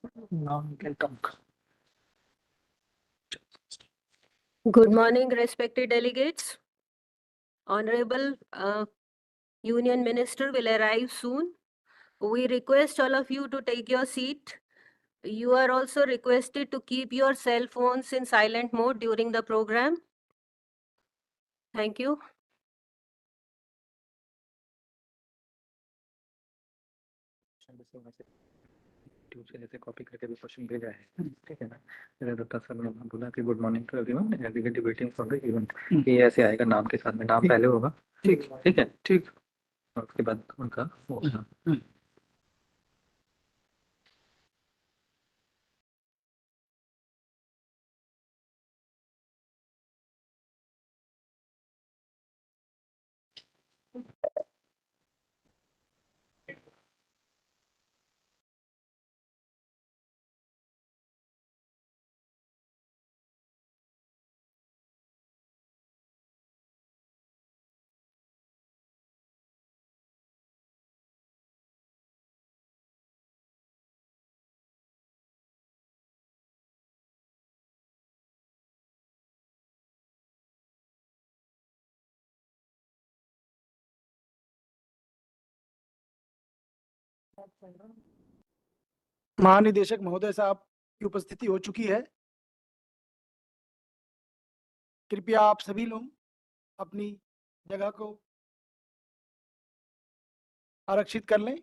Now you can talk. Good morning, respected delegates. Honorable Union Minister will arrive soon. We request all of you to take your seat. You are also requested to keep your cell phones in silent mode during the program. Thank you. Tube जैसे copy करके भी question भेजा है, ठीक है ना। मेरा doctor sir ने बोला कि good morning to everyone and we are waiting for the event. ये ऐसे आएगा नाम के साथ में, नाम पहले होगा, ठीक ठीक है, ठीक। और उसके बाद उनका होगा। महानिदेशक महोदय साहब की उपस्थिति हो चुकी है। कृपया आप सभी लोग अपनी जगह को आरक्षित कर लें।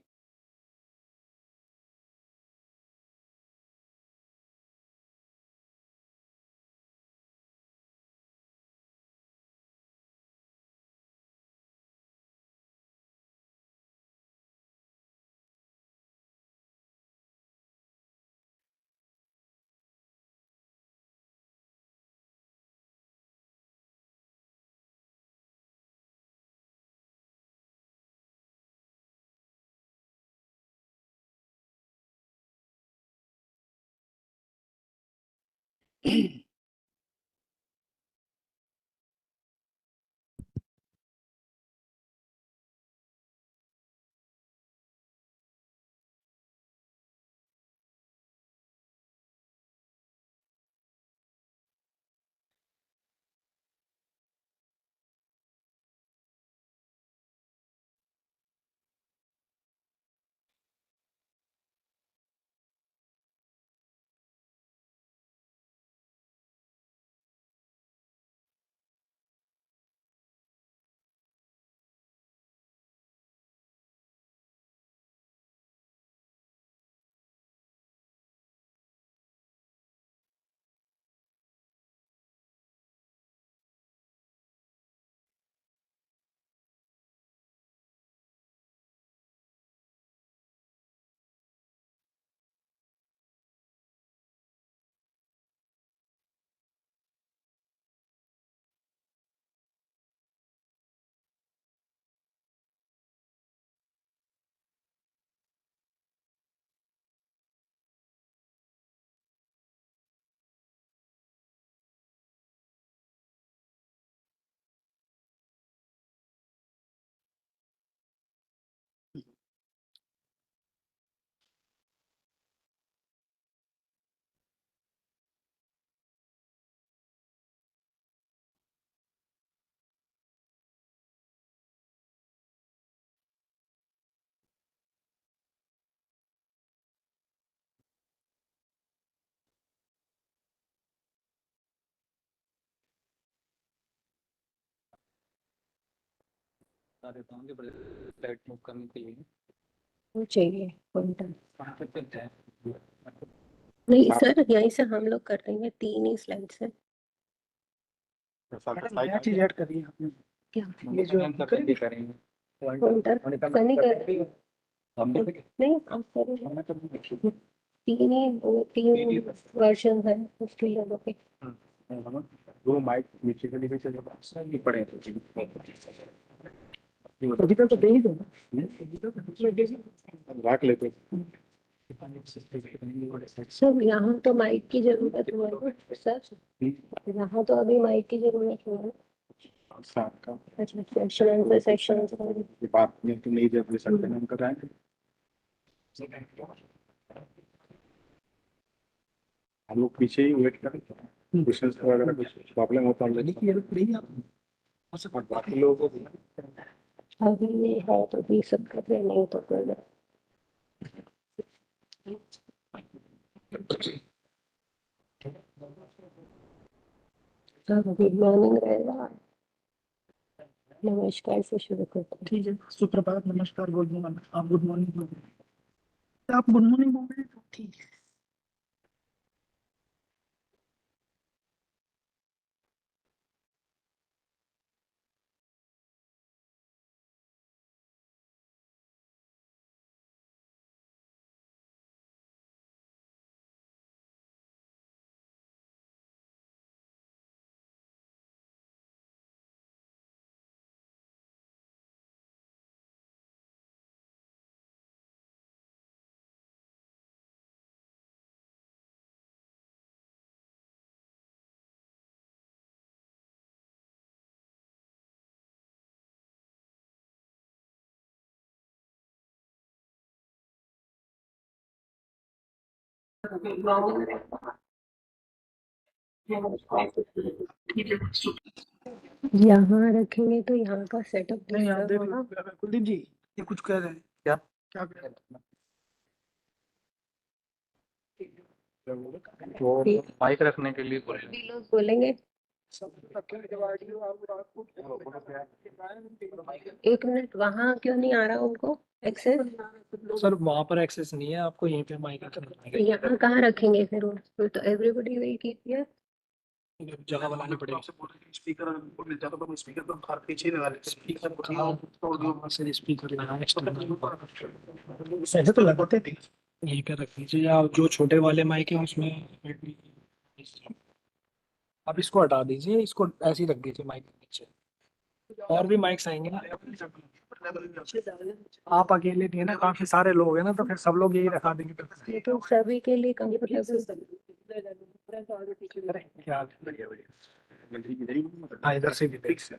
फ्लाइट मूव करने के लिए वो चाहिए पॉइंटर। कहाँ पे चलते हैं? नहीं सर, यहीं से हम लोग कर देंगे, 3 ही स्लाइड्स है। नया चीज ऐड कर रही है आपने। क्या ये जो करेंगे पॉइंटर सनी कर रहे हैं? नहीं आप करेंगे। 3 वर्जन है उसके लिए के। वो माइक नीचे के लिए चले नहीं पड़े डिजिटल तो दे ही दो रख लेते। सर यहाँ तो माइक की जरूरत हुआ है सर, यहाँ तो अभी माइक की जरूरत हुआ है। अच्छा सेक्शन बात नहीं जब सकते हैं हम कराएंगे। हम लोग पीछे ही वेट करें, क्वेश्चंस वगैरह कुछ प्रॉब्लम होता है नहीं ये नहीं आप और बाकी लोगों को अभी ये है तो भी सब कर रहे, नहीं तो कर रहे। गुड मॉर्निंग रहेगा, नमस्कार से शुरू करते हैं। ठीक है, सुप्रभात, नमस्कार, गुड मॉर्निंग। आप गुड मॉर्निंग बोल रहे हैं, आप गुड मॉर्निंग बोल रहे हैं तो ठीक है। यहाँ रखेंगे तो यहाँ का सेटअप नहीं आप देख होगा। लो कुलदीप जी, ये कुछ कह रहे हैं। क्या? क्या कह रहे हैं? वो माइक रखने के लिए बोले। सभी लोग बोलेंगे। सब रखेंगे जब आइडियो आपको एक मिनट, वहाँ क्यों नहीं आ रहा उनको एक्सेस? सर वहाँ पर एक्सेस नहीं है, आपको यहीं पे माइक रखना यहाँ कहाँ रखेंगे फिर तो एवरीबडी विल कीप हियर। जगह बनानी पड़ेगी। स्पीकर मिल जाता तो स्पीकर तो कार पीछे लगा लेते। स्पीकर स्पीकर लगाना ऐसे तो लगाते थे। यहीं पे रख दीजिए, या जो छोटे वाले माइक है उसमें आप इसको हटा दीजिए, इसको ऐसे ही रख दीजिए माइक के नीचे। और भी माइक्स आएंगे ना, आप अकेले नहीं है ना, काफी सारे लोग हैं ना, तो फिर सब लोग यही रखा देंगे। लेकिन सभी के लिए कंफर्टेबल। क्या हाँ इधर से भी देख से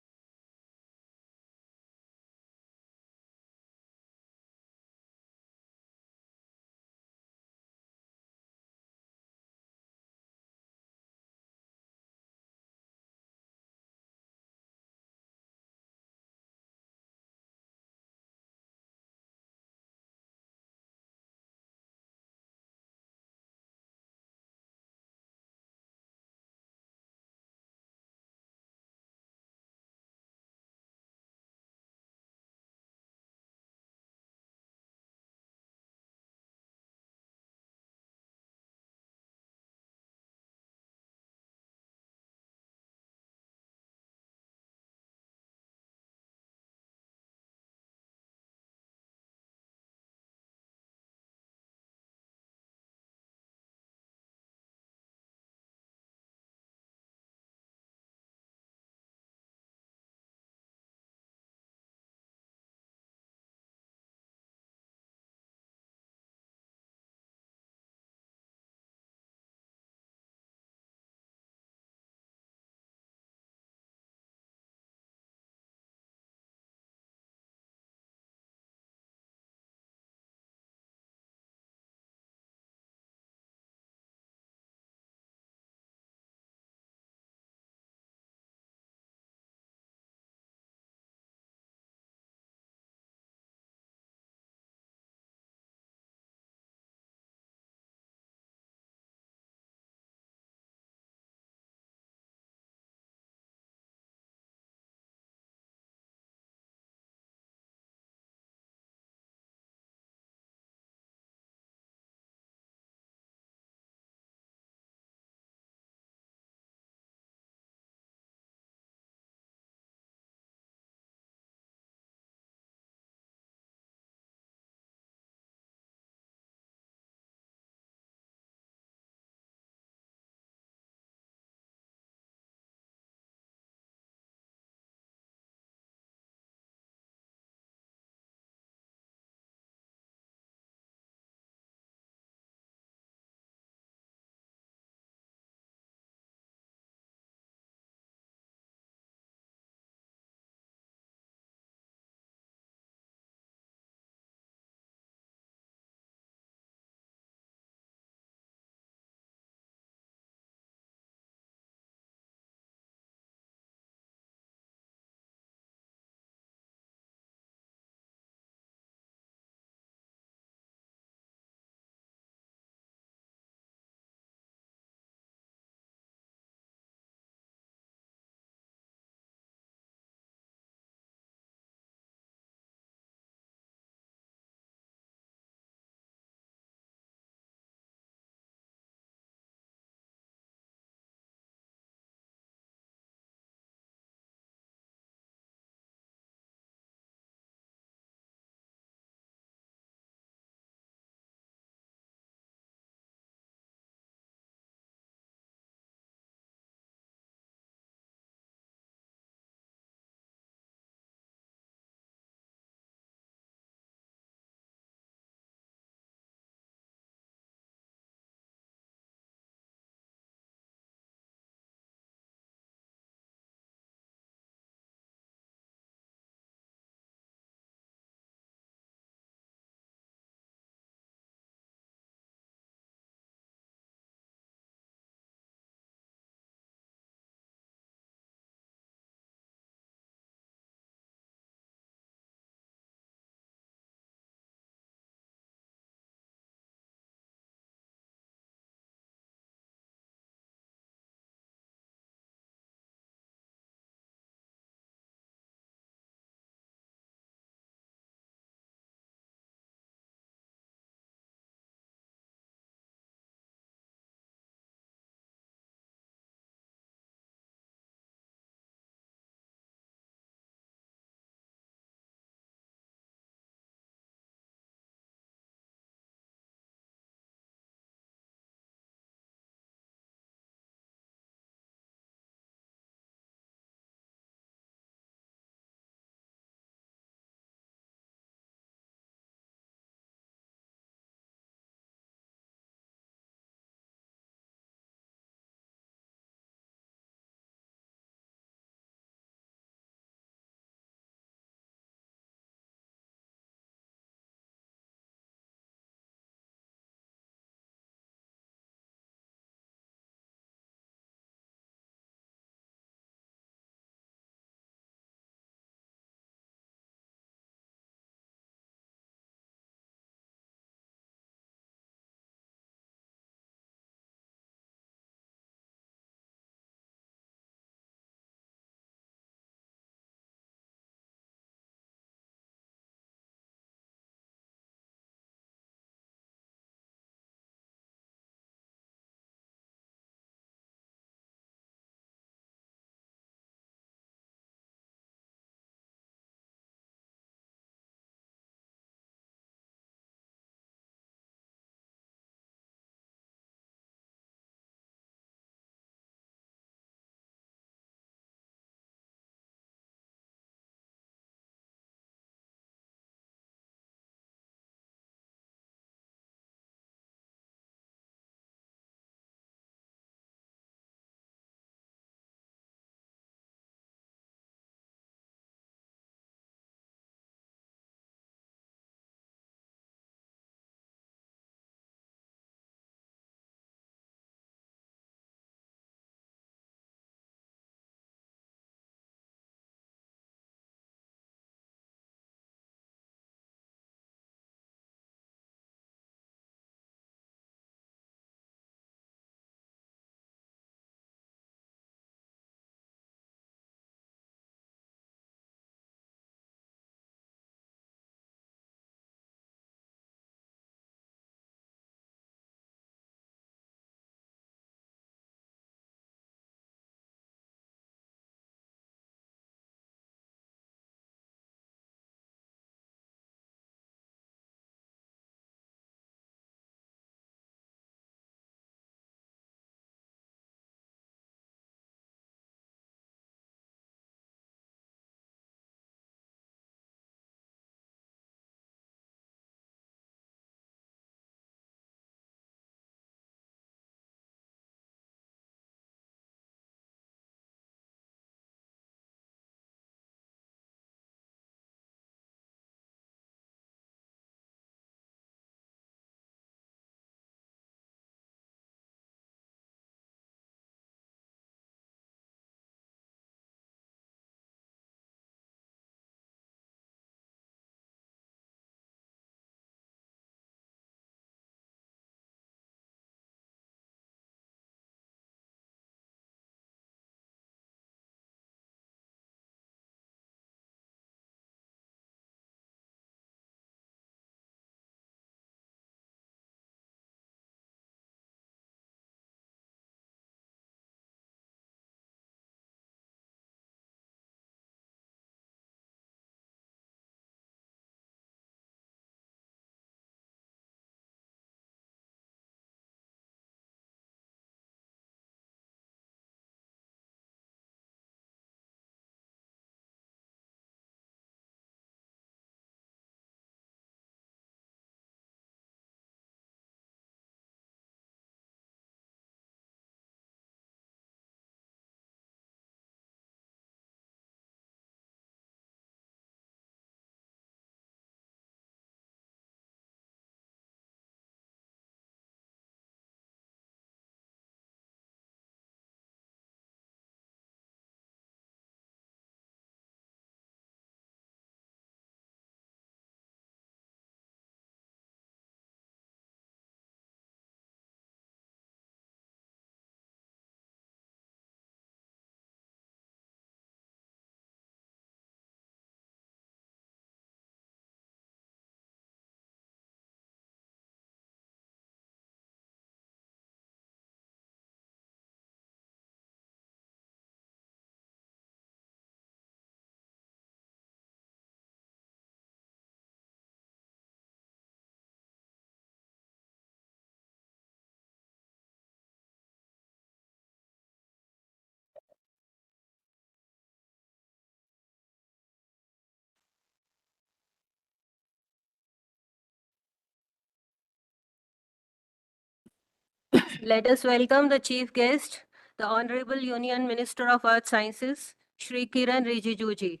Let us welcome the chief guest, the Honorable Union Minister of Earth Sciences, Shri Kiren Rijiju ji.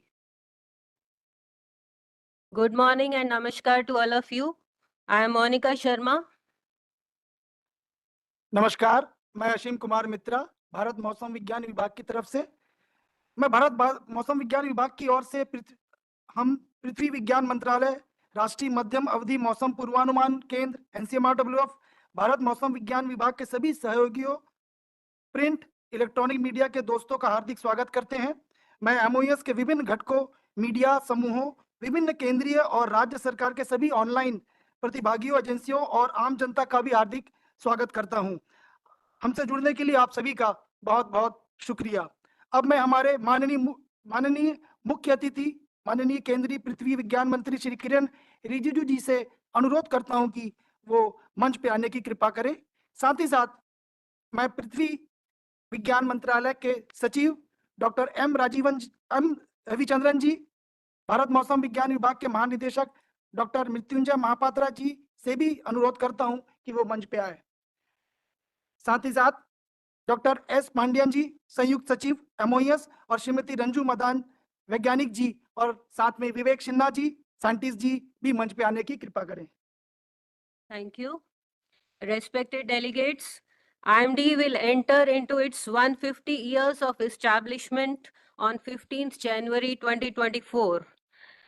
Good morning and namaskar to all of you. I am Mahika Sharma. नमस्कार, मैं असीम कुमार मित्रा, भारत मौसम विज्ञान विभाग की तरफ से। मैं भारत मौसम विज्ञान विभाग की ओर से हम पृथ्वी विज्ञान मंत्रालय, राष्ट्रीय मध्यम अवधि मौसम पूर्वानुमान केंद्र NCMRWF, भारत मौसम विज्ञान विभाग के सभी सहयोगियों, प्रिंट इलेक्ट्रॉनिक मीडिया के दोस्तों का हार्दिक स्वागत करते हैं। मैं MoES के विभिन्न घटकों, मीडिया समूहों, विभिन्न केंद्रीय और राज्य सरकार के सभी ऑनलाइन प्रतिभागियों, एजेंसियों और आम जनता का भी हार्दिक स्वागत करता हूं। हमसे जुड़ने के लिए आप सभी का बहुत बहुत शुक्रिया। अब मैं हमारे माननीय मुख्य अतिथि, माननीय केंद्रीय पृथ्वी विज्ञान मंत्री श्री किरण रिजिजू जी से अनुरोध करता हूं कि वो मंच पे आने की कृपा करें। साथ ही साथ मैं पृथ्वी विज्ञान मंत्रालय के सचिव डॉक्टर एम रविचंद्रन जी, भारत मौसम विज्ञान विभाग के महानिदेशक डॉक्टर मृत्युंजय महापात्रा जी से भी अनुरोध करता हूं कि वो मंच पे आए। साथ ही साथ डॉक्टर S पांड्यन जी, संयुक्त सचिव MoES, और श्रीमती रंजू मदान, वैज्ञानिक जी, और साथ में विवेक सिन्हा जी, साइंटिस्ट जी भी मंच पे आने की कृपा करें। Thank you. Respected delegates, IMD will enter into its 150 years of establishment on 15th January 2024.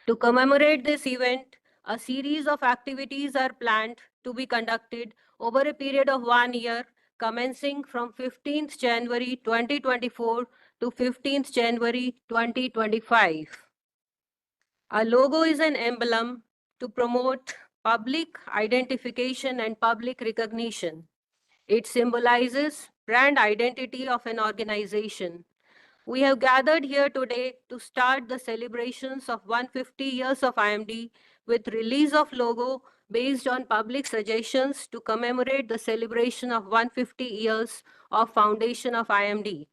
To commemorate this event, a series of activities are planned to be conducted over a period of 1 year, commencing from 15th January 2024 to 15th January 2025. A logo is an emblem to promote public identification and public recognition. It symbolizes brand identity of an organization. We have gathered here today to start the celebrations of 150 years of IMD with release of logo based on public suggestions to commemorate the celebration of 150 years of foundation of IMD.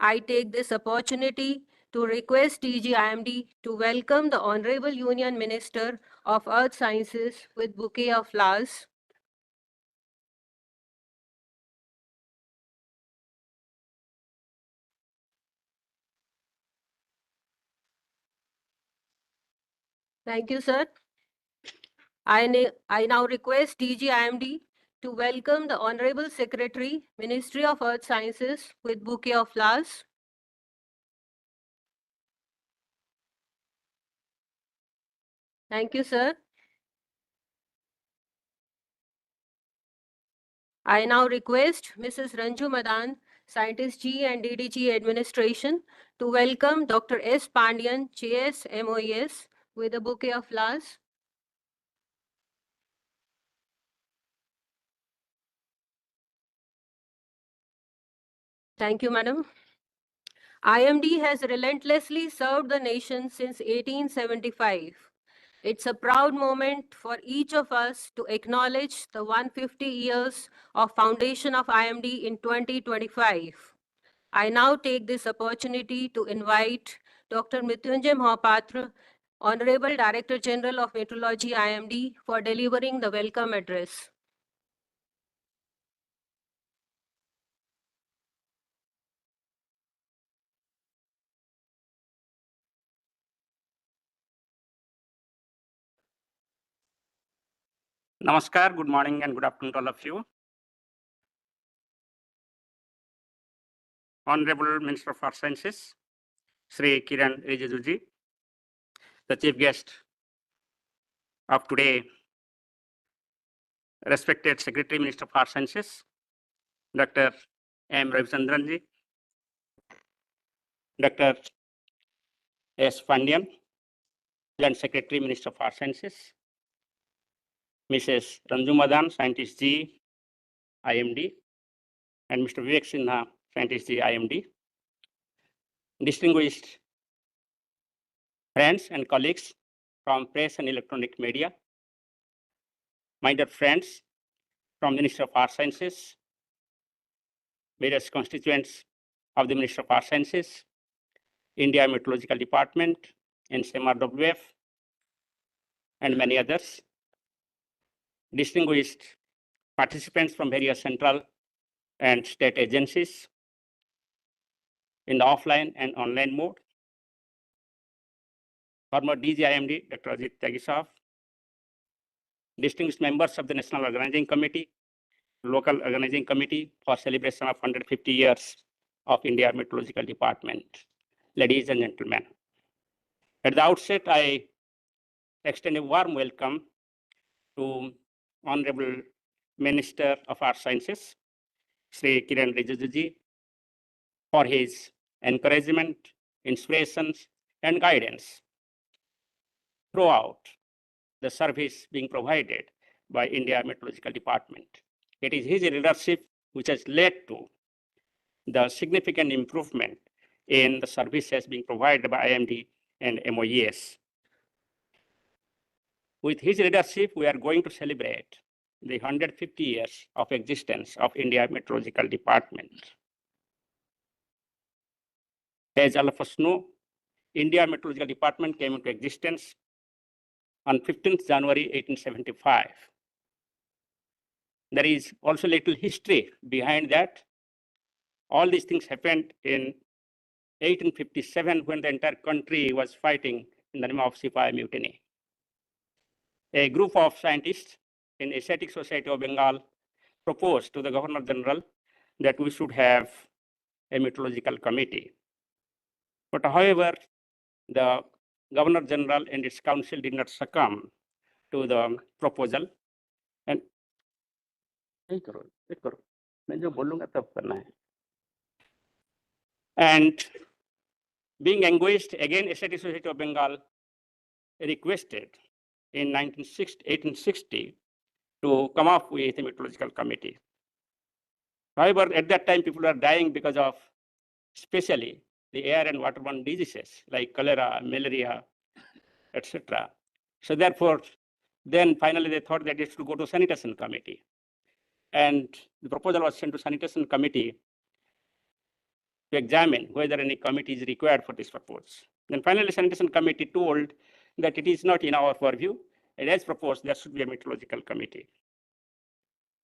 I take this opportunity to request DG IMD to welcome the Honorable Union Minister of Earth Sciences with bouquet of flowers. Thank you, sir. I now request DG IMD to welcome the Honorable Secretary, Ministry of Earth Sciences with bouquet of flowers. Thank you, sir. I now request Mrs. Ranju Madan, Scientist G and DDG Administration, to welcome Dr. S. Pandian, JS MoES, with a bouquet of flowers. Thank you, madam. IMD has relentlessly served the nation since 1875. It's a proud moment for each of us to acknowledge the 150 years of foundation of IMD in 2025. I now take this opportunity to invite Dr. Mrityunjay Mahapatra, Honorable Director General of Meteorology IMD, for delivering the welcome address. Namaskar, good morning and good afternoon to all of you. Honorable Minister of Earth Sciences, Shri Kiren Rijiju ji, the chief guest of today, respected Secretary Minister of Earth Sciences, Dr. M. Ravichandran ji, Dr. S. Pandian, Joint Secretary Minister of Earth Sciences, Mrs. Ranju Madan, Scientist G, IMD, and Mr. Vivek Sinha, Scientist G, IMD. Distinguished friends and colleagues from press and electronic media, my dear friends from the Ministry of Earth Sciences, various constituents of the Ministry of Earth Sciences, India Meteorological Department, NCMRWF, and many others, distinguished participants from various central and state agencies in the offline and online mode. Former DG IMD, Dr. Ajit Tagisov, distinguished members of the National Organizing Committee, local organizing committee for celebration of 150 years of India Meteorological Department. Ladies and gentlemen, at the outset, I extend a warm welcome to Honorable Minister of Earth Sciences, Shri Kiren Rijiju, for his encouragement, inspirations, and guidance throughout the service being provided by India Meteorological Department. It is his leadership which has led to the significant improvement in the services being provided by IMD and MoES. With his leadership, we are going to celebrate the 150 years of existence of India Meteorological Department. As all of us know, India Meteorological Department came into existence on 15th January 1875. There is also little history behind that. All these things happened in 1857 when the entire country was fighting in the name of Sipahi Mutiny. A group of scientists in Asiatic Society of Bengal proposed to the Governor General that we should have a meteorological committee. But however, the Governor General and its council did not succumb to the proposal. And being anguished, again, Asiatic Society of Bengal requested in 1860 to come up with a meteorological committee. However, at that time, people were dying because of, especially, the air and waterborne diseases like cholera, malaria, etc. So therefore, then finally they thought that it should go to sanitation committee. And the proposal was sent to sanitation committee to examine whether any committee is required for this purpose. Then finally, sanitation committee told that it is not in our purview, and as proposed, there should be a meteorological committee.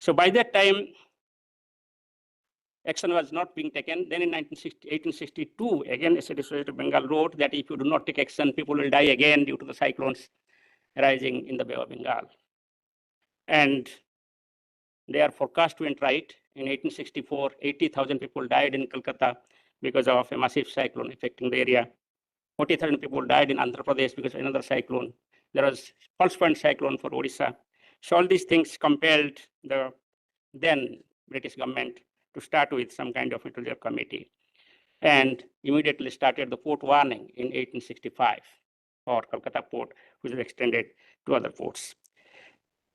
So by that time, action was not being taken. Then in 1862, again, Asiatic Society of Bengal wrote that if you do not take action, people will die again due to the cyclones arising in the Bay of Bengal. And their forecast went right. In 1864, 80,000 people died in Kolkata because of a massive cyclone affecting the area. 40,000 people died in Andhra Pradesh because of another cyclone. There was pulse point cyclone for Odisha. So all these things compelled the then British government to start with some kind of meteorological committee, and immediately started the port warning in 1865 for Kolkata port, which was extended to other ports.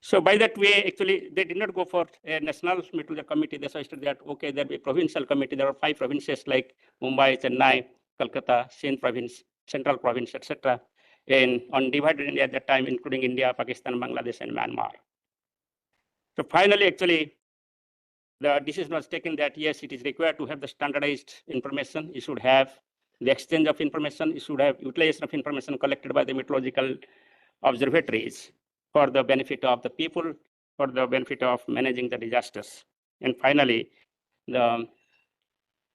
So by that way, actually, they did not go for a national meteorological committee. They suggested that, okay, there'll be a provincial committee. There are 5 provinces like Mumbai, Chennai, Kolkata, Sindh province, Central province, etc. And on divided India at that time, including India, Pakistan, Bangladesh, and Myanmar. So finally, actually, the decision was taken that yes, it is required to have the standardized information. You should have the exchange of information. You should have utilization of information collected by the meteorological observatories for the benefit of the people, for the benefit of managing the disasters. And finally, the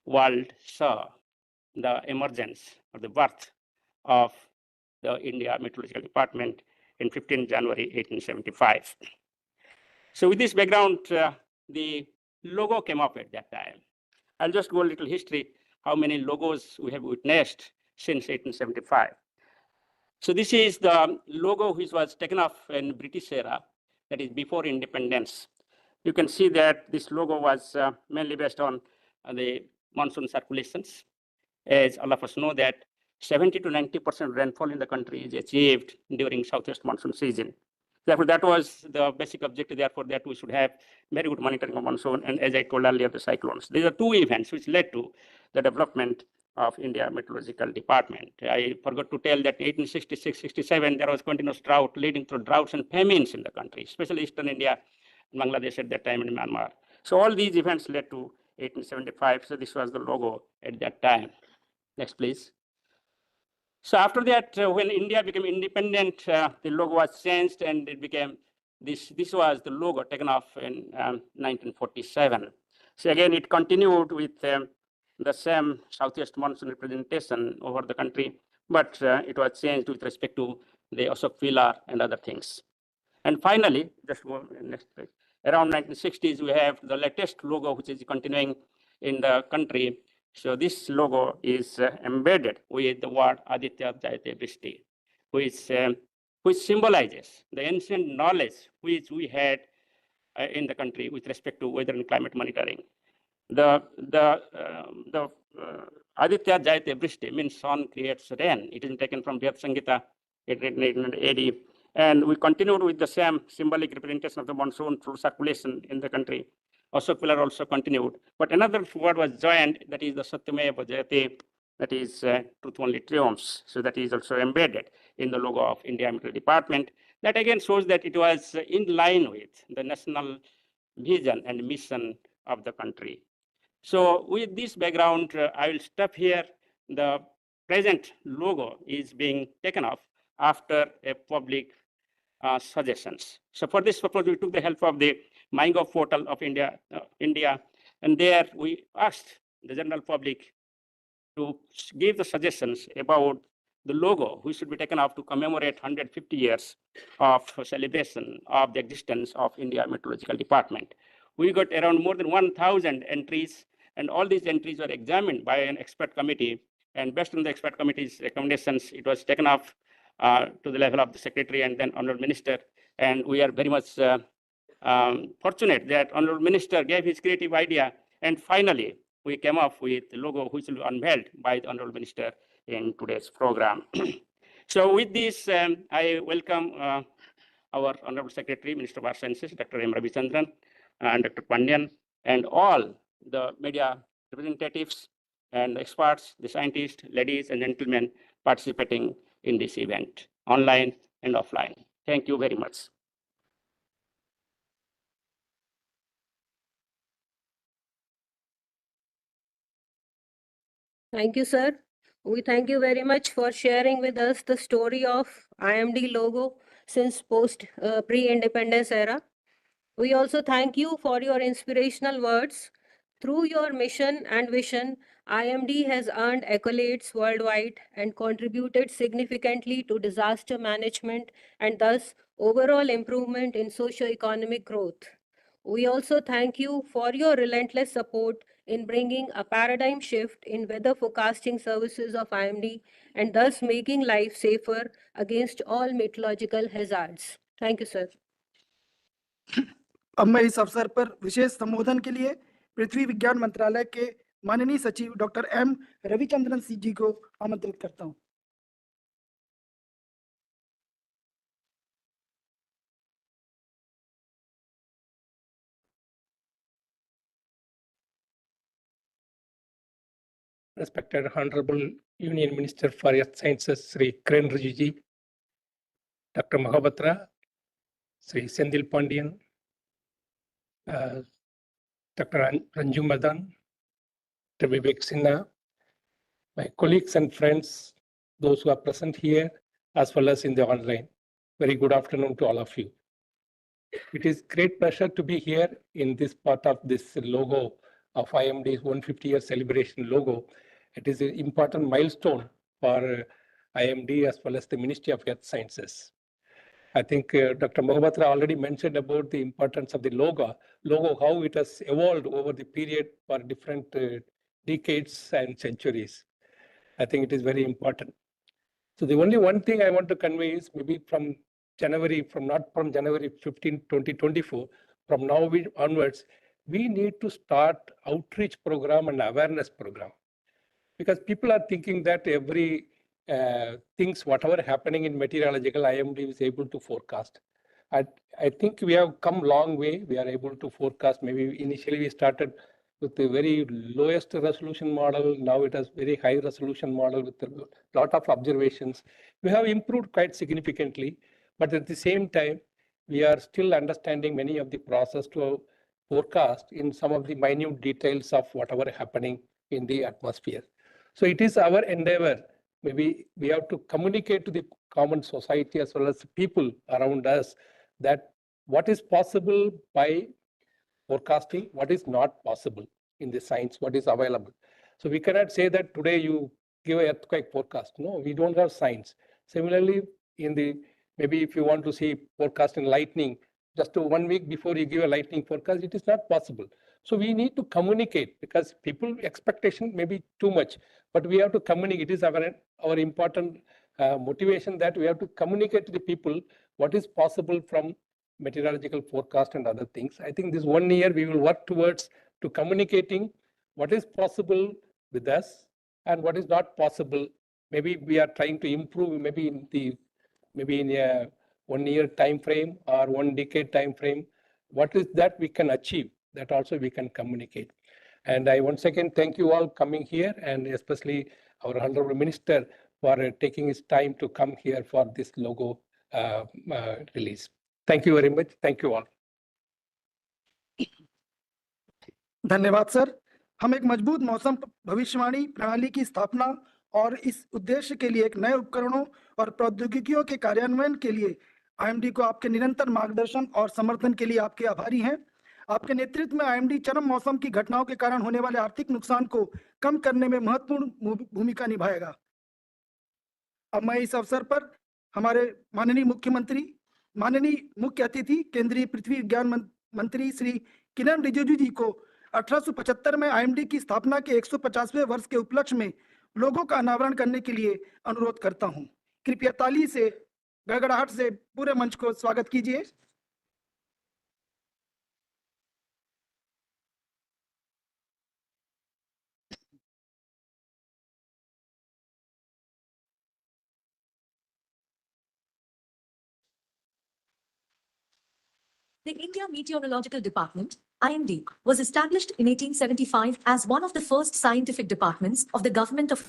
world saw the emergence or the birth of the India Meteorological Department in 15 January 1875. So with this background, the logo came up at that time. I'll just go a little history, how many logos we have witnessed since 1875. So this is the logo which was taken off in British era, that is before independence. You can see that this logo was mainly based on the monsoon circulations. As all of us know that 70 to 90% rainfall in the country is achieved during southwest monsoon season. Therefore, that was the basic objective, therefore, that we should have very good monitoring of monsoon, and as I told earlier, the cyclones. These are 2 events which led to the development of India Meteorological Department. I forgot to tell that in 1866-67, there was continuous drought leading to droughts and famines in the country, especially Eastern India, Bangladesh at that time, and Myanmar. So all these events led to 1875. So this was the logo at that time. Next, please. So after that, when India became independent, the logo was changed and it became, this was the logo taken off in 1947. So again, it continued with the same southwest monsoon representation over the country, but it was changed with respect to the Ashok pillar and other things. And finally, just go next page. Around 1960s, we have the latest logo, which is continuing in the country. So this logo is embedded with the word Aditya Jayate Vrishti, which symbolizes the ancient knowledge which we had in the country with respect to weather and climate monitoring. The Aditya Jayate Vrishti means sun creates rain. It is taken from Vyad Sangita, written in 1880. And we continued with the same symbolic representation of the monsoon through circulation in the country. Ashok pillar also continued. But another word was joined, that is the Satyameva Jayate, that is truth only triumphs. So that is also embedded in the logo of India Meteorological Department. That again shows that it was in line with the national vision and mission of the country. So with this background, I will stop here. The present logo is being taken off after a public suggestions. So for this purpose, we took the help of the MyGov portal of India, and there we asked the general public to give the suggestions about the logo which should be taken off to commemorate 150 years of celebration of the existence of India Meteorological Department. We got around more than 1,000 entries, and all these entries were examined by an expert committee. And based on the expert committee's recommendations, it was taken off to the level of the secretary and then honorable minister. And we are very much fortunate that honorable minister gave his creative idea. And finally, we came up with the logo which will be unveiled by the honorable minister in today's program. So with this, I welcome our honorable secretary, Minister of Earth Sciences, Dr. M. Ravichandran, and Dr. Pandyan, and all the media representatives and experts, the scientists, ladies and gentlemen participating in this event, online and offline. Thank you very much. Thank you, sir. We thank you very much for sharing with us the story of IMD logo since pre-independence era. We also thank you for your inspirational words. Through your mission and vision, IMD has earned accolades worldwide and contributed significantly to disaster management and thus overall improvement in socio-economic growth. We also thank you for your relentless support in bringing a paradigm shift in weather forecasting services of IMD and thus making life safer against all meteorological hazards. Thank you, sir. अब मैं इस अवसर पर विशेष संबोधन के लिए पृथ्वी विज्ञान मंत्रालय के माननीय सचिव डॉक्टर एम रविचंद्रन सिंह जी को आमंत्रित करता हूं। Respected Honorable Union Minister for Earth Sciences, Shri Kiren Rijiju, Dr. Mahika, Shri Sendil Pandian, Dr. Ranju Madan, Dr. Vivek Sinha, my colleagues and friends, those who are present here, as well as in the online. Very good afternoon to all of you. It is great pleasure to be here in this part of this logo of IMD's 150-year celebration logo. It is an important milestone for IMD as well as the Ministry of Earth Sciences. I think Dr. Mahika already mentioned about the importance of the logo, how it has evolved over the period for different decades and centuries. I think it is very important. So the only one thing I want to convey is maybe from January 15, 2024, from now onwards, we need to start outreach program and awareness program. Because people are thinking that every things, whatever happening in meteorological, IMD is able to forecast. I think we have come a long way. We are able to forecast. Maybe initially we started with the very lowest resolution model. Now it has very high resolution model with a lot of observations. We have improved quite significantly, but at the same time, we are still understanding many of the process to forecast in some of the minute details of whatever happening in the atmosphere. So it is our endeavor. Maybe we have to communicate to the common society as well as people around us that what is possible by forecasting what is not possible in the science, what is available. So we cannot say that today you give an earthquake forecast. No, we don't have science. Similarly, maybe if you want to see forecast in lightning, just 1 week before you give a lightning forecast, it is not possible. So we need to communicate, because people expectation may be too much, but we have to communicate. It is our important motivation that we have to communicate to the people what is possible from meteorological forecast and other things. I think this 1 year we will work towards to communicating what is possible with us and what is not possible. Maybe we are trying to improve, maybe in a 1 year time frame or 1 decade time frame. What is that we can achieve? That also we can communicate. And I once again thank you all coming here, and especially our Honorable Minister for taking his time to come here for this logo release. Thank you very much. Thank you all. धन्यवाद sir. हम एक मजबूत मौसम भविष्यवाणी प्रणाली की स्थापना और इस उद्देश्य के लिए एक नए उपकरणों और प्रौद्योगिकियों के कार्यान्वयन के लिए आईएमडी को आपके निरंतर मार्गदर्शन और समर्थन के लिए आपके आभारी हैं। आपके नेतृत्व में आईएमडी चरम मौसम की घटनाओं के कारण होने वाले आर्थिक नुकसान को कम करने में महत्वपूर्ण भूमिका निभाएगा। अब मैं इस अवसर पर हमारे माननीय मुख्यमंत्री, माननीय मुख्य अतिथि केंद्रीय पृथ्वी विज्ञान मंत्री श्री किरण रिजिजू जी को 1875 में आईएमडी की स्थापना के 150वें वर्ष के उपलक्ष्य में लोगों का अनावरण करने के लिए अनुरोध करता हूं। कृपया ताली से, गड़गड़ाहट से पूरे मंच को स्वागत कीजिए। The India Meteorological Department, IMD, was established in 1875 as one of the first scientific departments of the Government of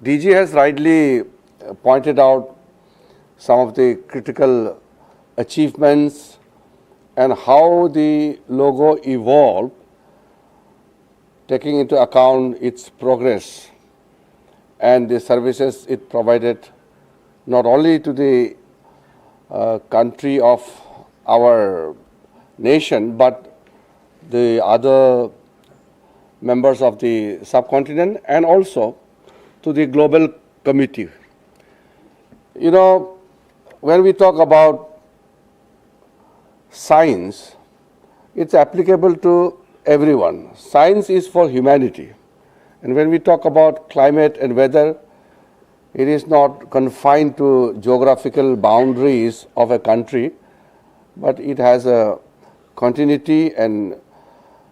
DG has rightly pointed out some of the critical achievements and how the logo evolved, taking into account its progress and the services it provided not only to the country of our nation, but the other members of the subcontinent and also to the global community. You know, when we talk about science, it's applicable to everyone. Science is for humanity. And when we talk about climate and weather, it is not confined to geographical boundaries of a country, but it has a continuity and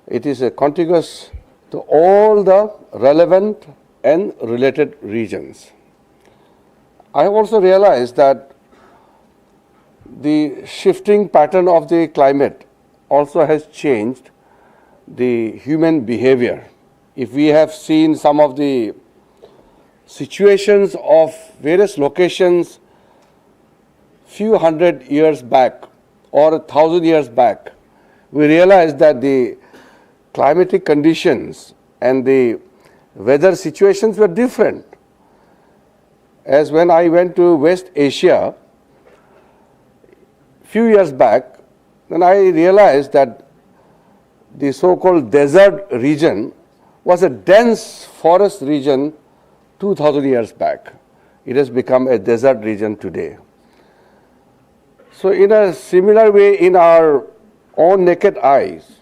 it is a contiguous to all the relevant and related regions. I have also realized that the shifting pattern of the climate also has changed the human behavior. If we have seen some of the situations of various locations few hundred years back or 1,000 years back, we realize that the climatic conditions and the weather situations were different. As when I went to West Asia few years back, then I realized that the so-called desert region was a dense forest region 2,000 years back. It has become a desert region today. So in a similar way, in our own naked eyes,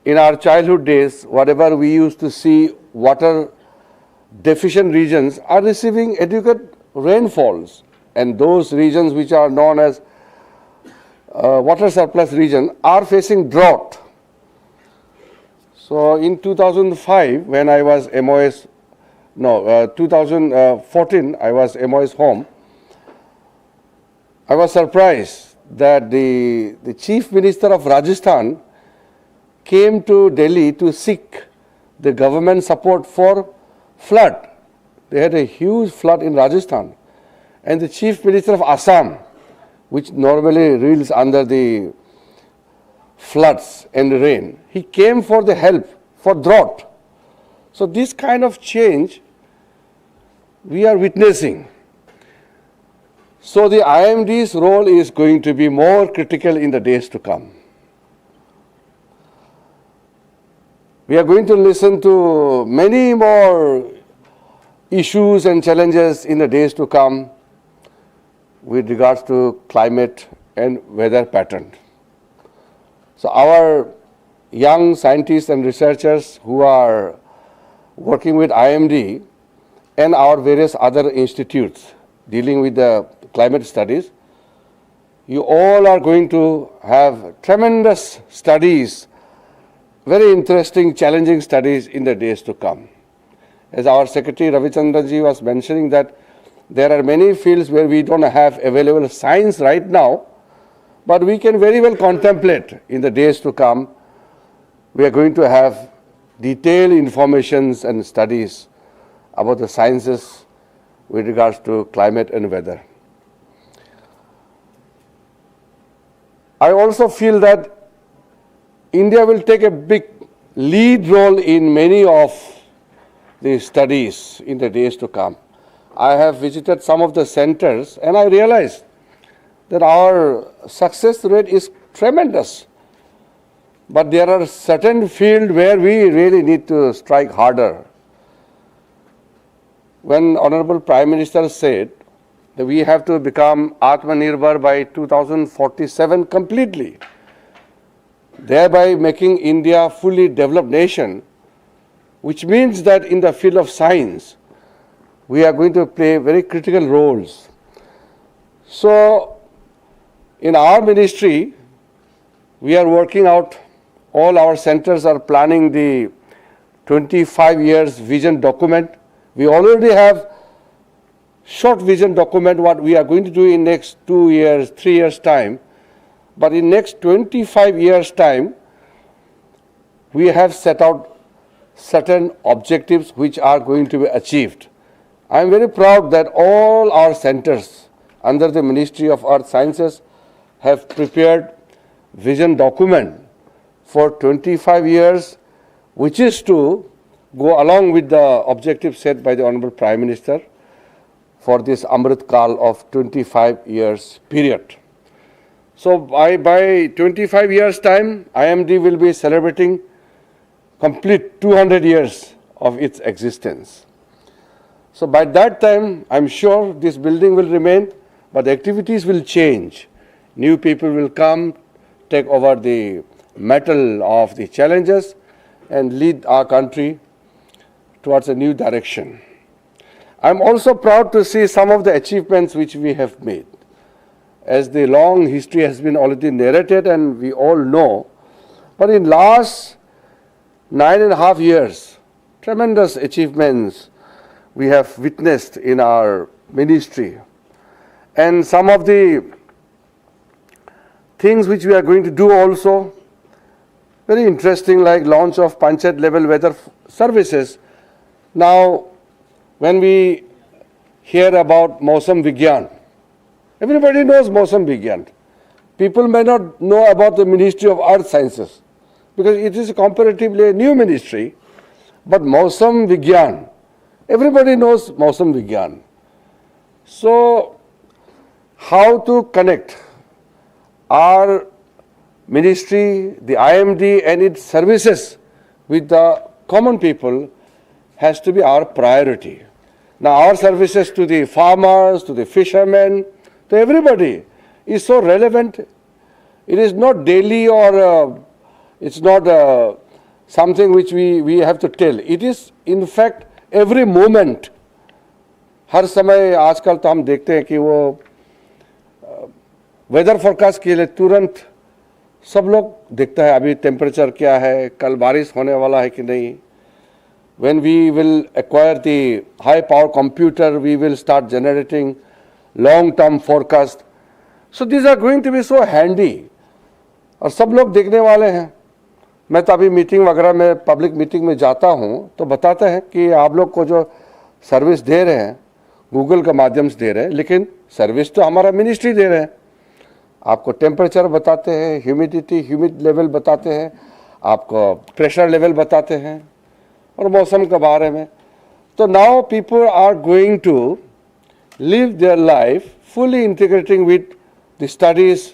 in our childhood days, whatever we used to see water deficient regions are receiving adequate rainfalls, and those regions which are known as water surplus region are facing drought. So in 2005, when I was MoES, 2014, I was MoES home, I was surprised that the Chief Minister of Rajasthan came to Delhi to seek the government support for flood. They had a huge flood in Rajasthan. And the Chief Minister of Assam, which normally reels under the floods and rain, he came for the help for drought. So this kind of change we are witnessing. So the IMD's role is going to be more critical in the days to come. We are going to listen to many more issues and challenges in the days to come with regards to climate and weather pattern. So our young scientists and researchers who are working with IMD and our various other institutes dealing with the climate studies, you all are going to have tremendous studies, very interesting, challenging studies in the days to come. As our Secretary Ravichandranji was mentioning, that there are many fields where we don't have available science right now, but we can very well contemplate in the days to come. We are going to have detailed informations and studies about the sciences with regards to climate and weather. I also feel that India will take a big lead role in many of the studies in the days to come. I have visited some of the centers and I realized that our success rate is tremendous. But there are certain fields where we really need to strike harder. When Honorable Prime Minister said that we have to become Atmanirbhar by 2047 completely, thereby making India a fully developed nation, which means that in the field of science, we are going to play very critical roles. So, in our ministry, we are working out, all our centers are planning the 25 years vision document. We already have short vision document what we are going to do in next 2 years, 3 years time. But in next 25 years time, we have set out certain objectives which are going to be achieved. I am very proud that all our centers under the Ministry of Earth Sciences have prepared vision document for 25 years, which is to go along with the objective set by the Honorable Prime Minister for this Amrit Kal of 25 years period. So by 25 years time, IMD will be celebrating complete 200 years of its existence. So by that time, I'm sure this building will remain, but the activities will change. New people will come, take over the mantle of the challenges and lead our country towards a new direction. I'm also proud to see some of the achievements which we have made. As the long history has been already narrated and we all know, but in last 9.5 years, tremendous achievements we have witnessed in our ministry. And some of the things which we are going to do also, very interesting, like launch of Panchayat level weather services. Now, when we hear about Mausam Vigyan, everybody knows Mausam Vigyan. People may not know about the Ministry of Earth Sciences because it is comparatively a new ministry, but Mausam Vigyan, everybody knows Mausam Vigyan. So, how to connect our ministry, the IMD and its services with the common people has to be our priority. Now, our services to the farmers, to the fishermen, to everybody is so relevant. It is not daily or it's not something which we have to tell. It is in fact every moment. हर समय आजकल तो हम देखते हैं कि वो weather forecast के लिए तुरंत सब लोग देखता है अभी टेम्परेचर क्या है, कल बारिश होने वाला है कि नहीं. When we will acquire the high power computer, we will start generating long-term forecast. So these are going to be so handy. और सब लोग देखने वाले हैं. मैं तो अभी मीटिंग वगैरह में, पब्लिक मीटिंग में जाता हूँ तो बताते हैं कि आप लोग को जो सर्विस दे रहे हैं गूगल के माध्यम से दे रहे हैं, लेकिन सर्विस तो हमारा मिनिस्ट्री दे रहे हैं. आपको टेम्परेचर बताते हैं, ह्यूमिड लेवल बताते हैं, आपको प्रेशर लेवल बताते हैं और मौसम के बारे में. तो now people are going to live their life fully integrating with the studies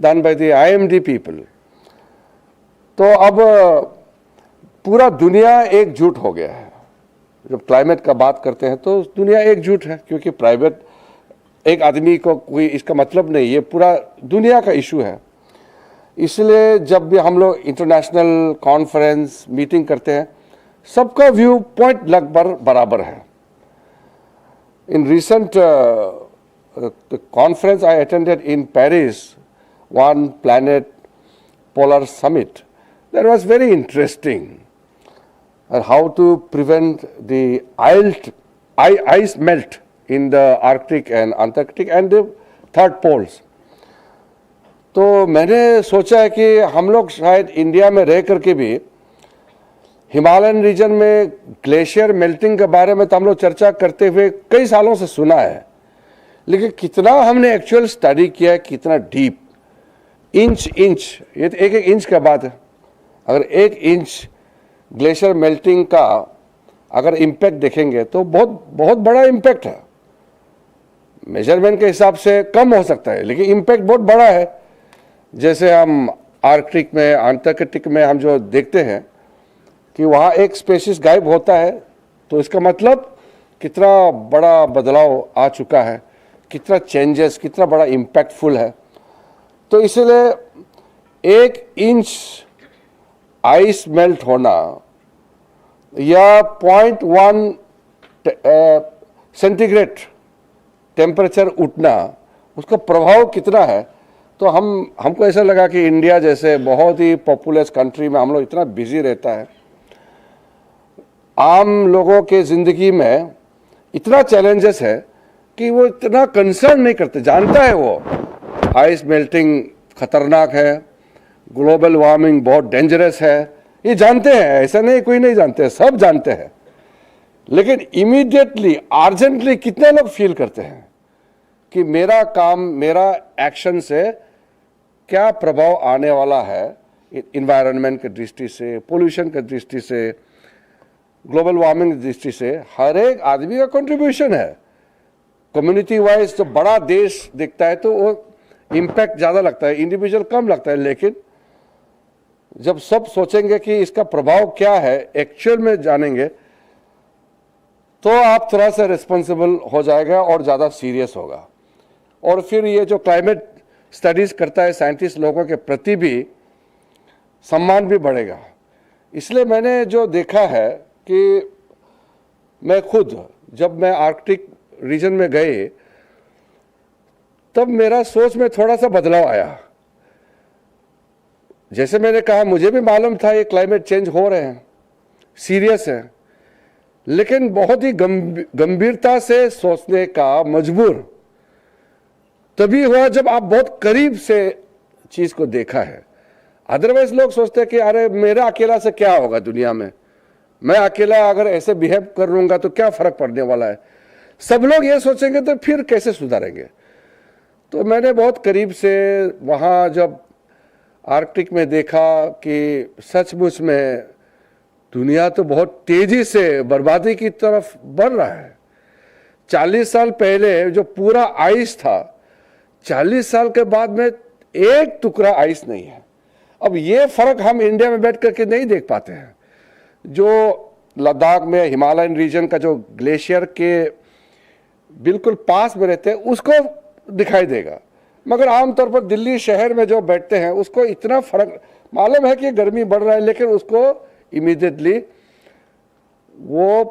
done by the IMD people. तो अब पूरा दुनिया एकजुट हो गया है. जब क्लाइमेट का बात करते हैं तो दुनिया एकजुट है, क्योंकि प्राइवेट एक आदमी को कोई इसका मतलब नहीं, ये पूरा दुनिया का इशू है. इसलिए जब भी हम लोग इंटरनेशनल कॉन्फ्रेंस मीटिंग करते हैं सबका व्यू पॉइंट लगभग बराबर है. In recent conference I attended in Paris, one planet polar summit. That was very interesting. And how to prevent the ice melt in the Arctic and Antarctic and the third poles. तो मैंने सोचा है कि हम लोग शायद India में रह करके भी हिमालयन रीजन में ग्लेशियर मेल्टिंग के बारे में तो हम लोग चर्चा करते हुए कई सालों से सुना है, लेकिन कितना हमने एक्चुअल स्टडी किया है, कितना डीप, इंच ये तो एक इंच का बात है. अगर 1 इंच ग्लेशियर मेल्टिंग का अगर इम्पैक्ट देखेंगे तो बहुत बड़ा इम्पैक्ट है. मेजरमेंट के हिसाब से कम हो सकता है, लेकिन इम्पैक्ट बहुत बड़ा है. जैसे हम आर्कटिक में, अंटार्कटिक में हम जो देखते हैं कि वहाँ एक स्पेसीज गायब होता है, तो इसका मतलब कितना बड़ा बदलाव आ चुका है, कितना चेंजेस, कितना बड़ा इम्पैक्टफुल है. तो इसलिए 1 इंच आइस मेल्ट होना या 0.1 सेंटीग्रेड टेम्परेचर उठना, उसका प्रभाव कितना है. तो हमको ऐसा लगा कि इंडिया जैसे बहुत ही पॉपुलस कंट्री में हम लोग इतना बिजी रहता है, आम लोगों के ज़िंदगी में इतना चैलेंजेस है कि वो इतना कंसर्न नहीं करते. जानता है वो आइस मेल्टिंग खतरनाक है, ग्लोबल वार्मिंग बहुत डेंजरस है, ये जानते हैं. ऐसा नहीं कोई नहीं जानते, सब जानते हैं. लेकिन इमीडिएटली अर्जेंटली कितने लोग फील करते हैं कि मेरा काम, मेरा एक्शन से क्या प्रभाव आने वाला है इन्वायरमेंट की दृष्टि से, पोल्यूशन की दृष्टि से, ग्लोबल वार्मिंग की दृष्टि से। हर एक आदमी का कंट्रीब्यूशन है। कम्युनिटी वाइज तो बड़ा देश दिखता है तो वो इम्पैक्ट ज़्यादा लगता है, इंडिविजुअल कम लगता है। लेकिन जब सब सोचेंगे कि इसका प्रभाव क्या है, एक्चुअल में जानेंगे, तो आप थोड़ा सा रिस्पॉन्सिबल हो जाएगा और ज़्यादा सीरियस होगा। और फिर ये जो क्लाइमेट स्टडीज करता है साइंटिस्ट लोगों के प्रति भी सम्मान भी बढ़ेगा। इसलिए मैंने जो देखा है कि मैं खुद जब मैं आर्कटिक रीजन में गए तब मेरा सोच में थोड़ा सा बदलाव आया। जैसे मैंने कहा, मुझे भी मालूम था ये क्लाइमेट चेंज हो रहे हैं, सीरियस है, लेकिन बहुत ही गंभीरता से सोचने का मजबूर तभी हुआ जब आप बहुत करीब से चीज को देखा है। अदरवाइज लोग सोचते हैं कि अरे मेरा अकेला से क्या होगा दुनिया में, मैं अकेला अगर ऐसे बिहेव कर लूंगा तो क्या फर्क पड़ने वाला है। सब लोग ये सोचेंगे तो फिर कैसे सुधारेंगे। तो मैंने बहुत करीब से वहाँ जब आर्कटिक में देखा कि सचमुच में दुनिया तो बहुत तेजी से बर्बादी की तरफ बढ़ रहा है। 40 साल पहले जो पूरा आइस था, 40 साल के बाद में एक टुकड़ा आइस नहीं है। अब ये फर्क हम इंडिया में बैठ करके नहीं देख पाते हैं। जो लद्दाख में हिमालयन रीजन का जो ग्लेशियर के बिल्कुल पास में रहते हैं उसको दिखाई देगा, मगर आमतौर पर दिल्ली शहर में जो बैठते हैं उसको इतना फर्क मालूम है कि गर्मी बढ़ रहा है, लेकिन उसको इमीडिएटली वो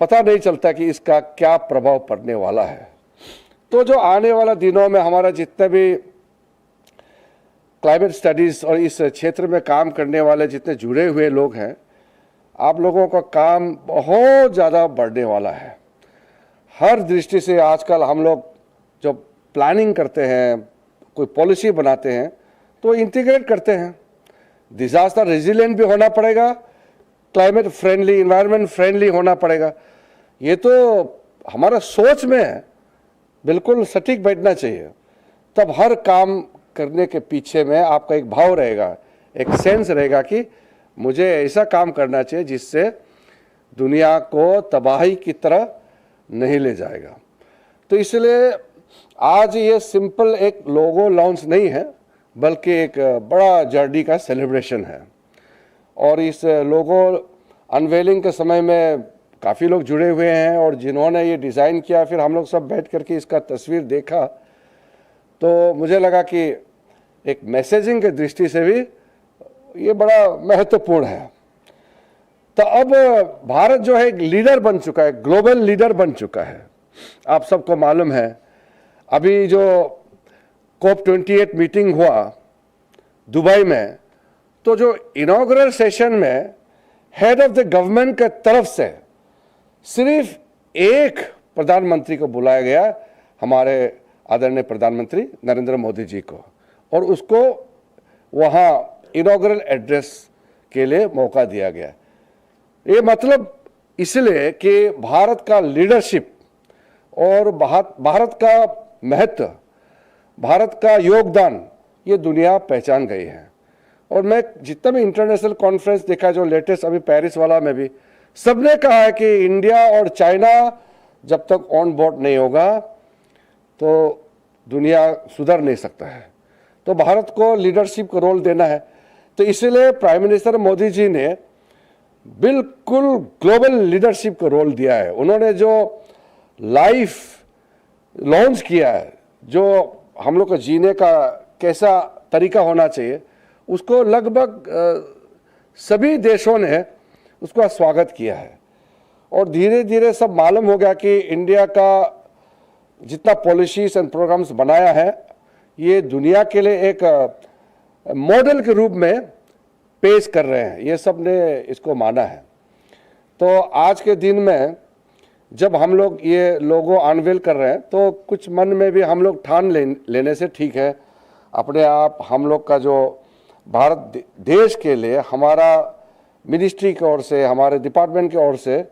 पता नहीं चलता कि इसका क्या प्रभाव पड़ने वाला है। तो जो आने वाला दिनों में हमारा जितने भी क्लाइमेट स्टडीज और इस क्षेत्र में काम करने वाले जितने जुड़े हुए लोग हैं, आप लोगों का काम बहुत ज़्यादा बढ़ने वाला है। हर दृष्टि से आजकल हम लोग जो प्लानिंग करते हैं, कोई पॉलिसी बनाते हैं तो इंटीग्रेट करते हैं। डिजास्टर रेजिलिएंट भी होना पड़ेगा, क्लाइमेट फ्रेंडली, इन्वायरमेंट फ्रेंडली होना पड़ेगा। ये तो हमारा सोच में बिल्कुल सटीक बैठना चाहिए। तब हर काम करने के पीछे में आपका एक भाव रहेगा, एक सेंस रहेगा कि मुझे ऐसा काम करना चाहिए जिससे दुनिया को तबाही की तरह नहीं ले जाएगा। तो इसलिए आज ये सिंपल एक लोगो लॉन्च नहीं है, बल्कि एक बड़ा जर्नी का सेलिब्रेशन है। और इस लोगो अनवेलिंग के समय में काफ़ी लोग जुड़े हुए हैं और जिन्होंने ये डिज़ाइन किया, फिर हम लोग सब बैठ करके इसका तस्वीर देखा तो मुझे लगा कि एक मैसेजिंग की दृष्टि से भी ये बड़ा महत्वपूर्ण है। तो अब भारत जो है एक लीडर बन चुका है, ग्लोबल लीडर बन चुका है। आप सबको मालूम है अभी जो COP28 मीटिंग हुआ दुबई में, तो जो इनॉग्रल सेशन में हेड ऑफ द गवर्नमेंट के तरफ से सिर्फ एक प्रधानमंत्री को बुलाया गया, हमारे आदरणीय प्रधानमंत्री नरेंद्र मोदी जी को, और उसको वहाँ इनॉग्रल एड्रेस के लिए मौका दिया गया। ये मतलब इसलिए कि भारत का लीडरशिप और भारत का महत्व, भारत का योगदान ये दुनिया पहचान गई है। और मैं जितना भी इंटरनेशनल कॉन्फ्रेंस देखा, जो लेटेस्ट अभी पेरिस वाला में भी सबने कहा है कि इंडिया और चाइना जब तक ऑन बोर्ड नहीं होगा तो दुनिया सुधर नहीं सकता है। तो भारत को लीडरशिप का रोल देना है। तो इसलिए प्राइम मिनिस्टर मोदी जी ने बिल्कुल ग्लोबल लीडरशिप का रोल दिया है। उन्होंने जो लाइफ लॉन्च किया है, जो हम लोग को जीने का कैसा तरीका होना चाहिए, उसको लगभग सभी देशों ने उसका स्वागत किया है। और धीरे धीरे सब मालूम हो गया कि इंडिया का जितना पॉलिसीज एंड प्रोग्राम्स बनाया है ये दुनिया के लिए एक मॉडल के रूप में पेश कर रहे हैं। ये सब ने इसको माना है। तो आज के दिन में जब हम लोग ये लोगो अनवेल कर रहे हैं तो कुछ मन में भी हम लोग ठान लेने से ठीक है, अपने आप हम लोग का जो भारत देश के लिए हमारा मिनिस्ट्री की ओर से, हमारे डिपार्टमेंट की ओर से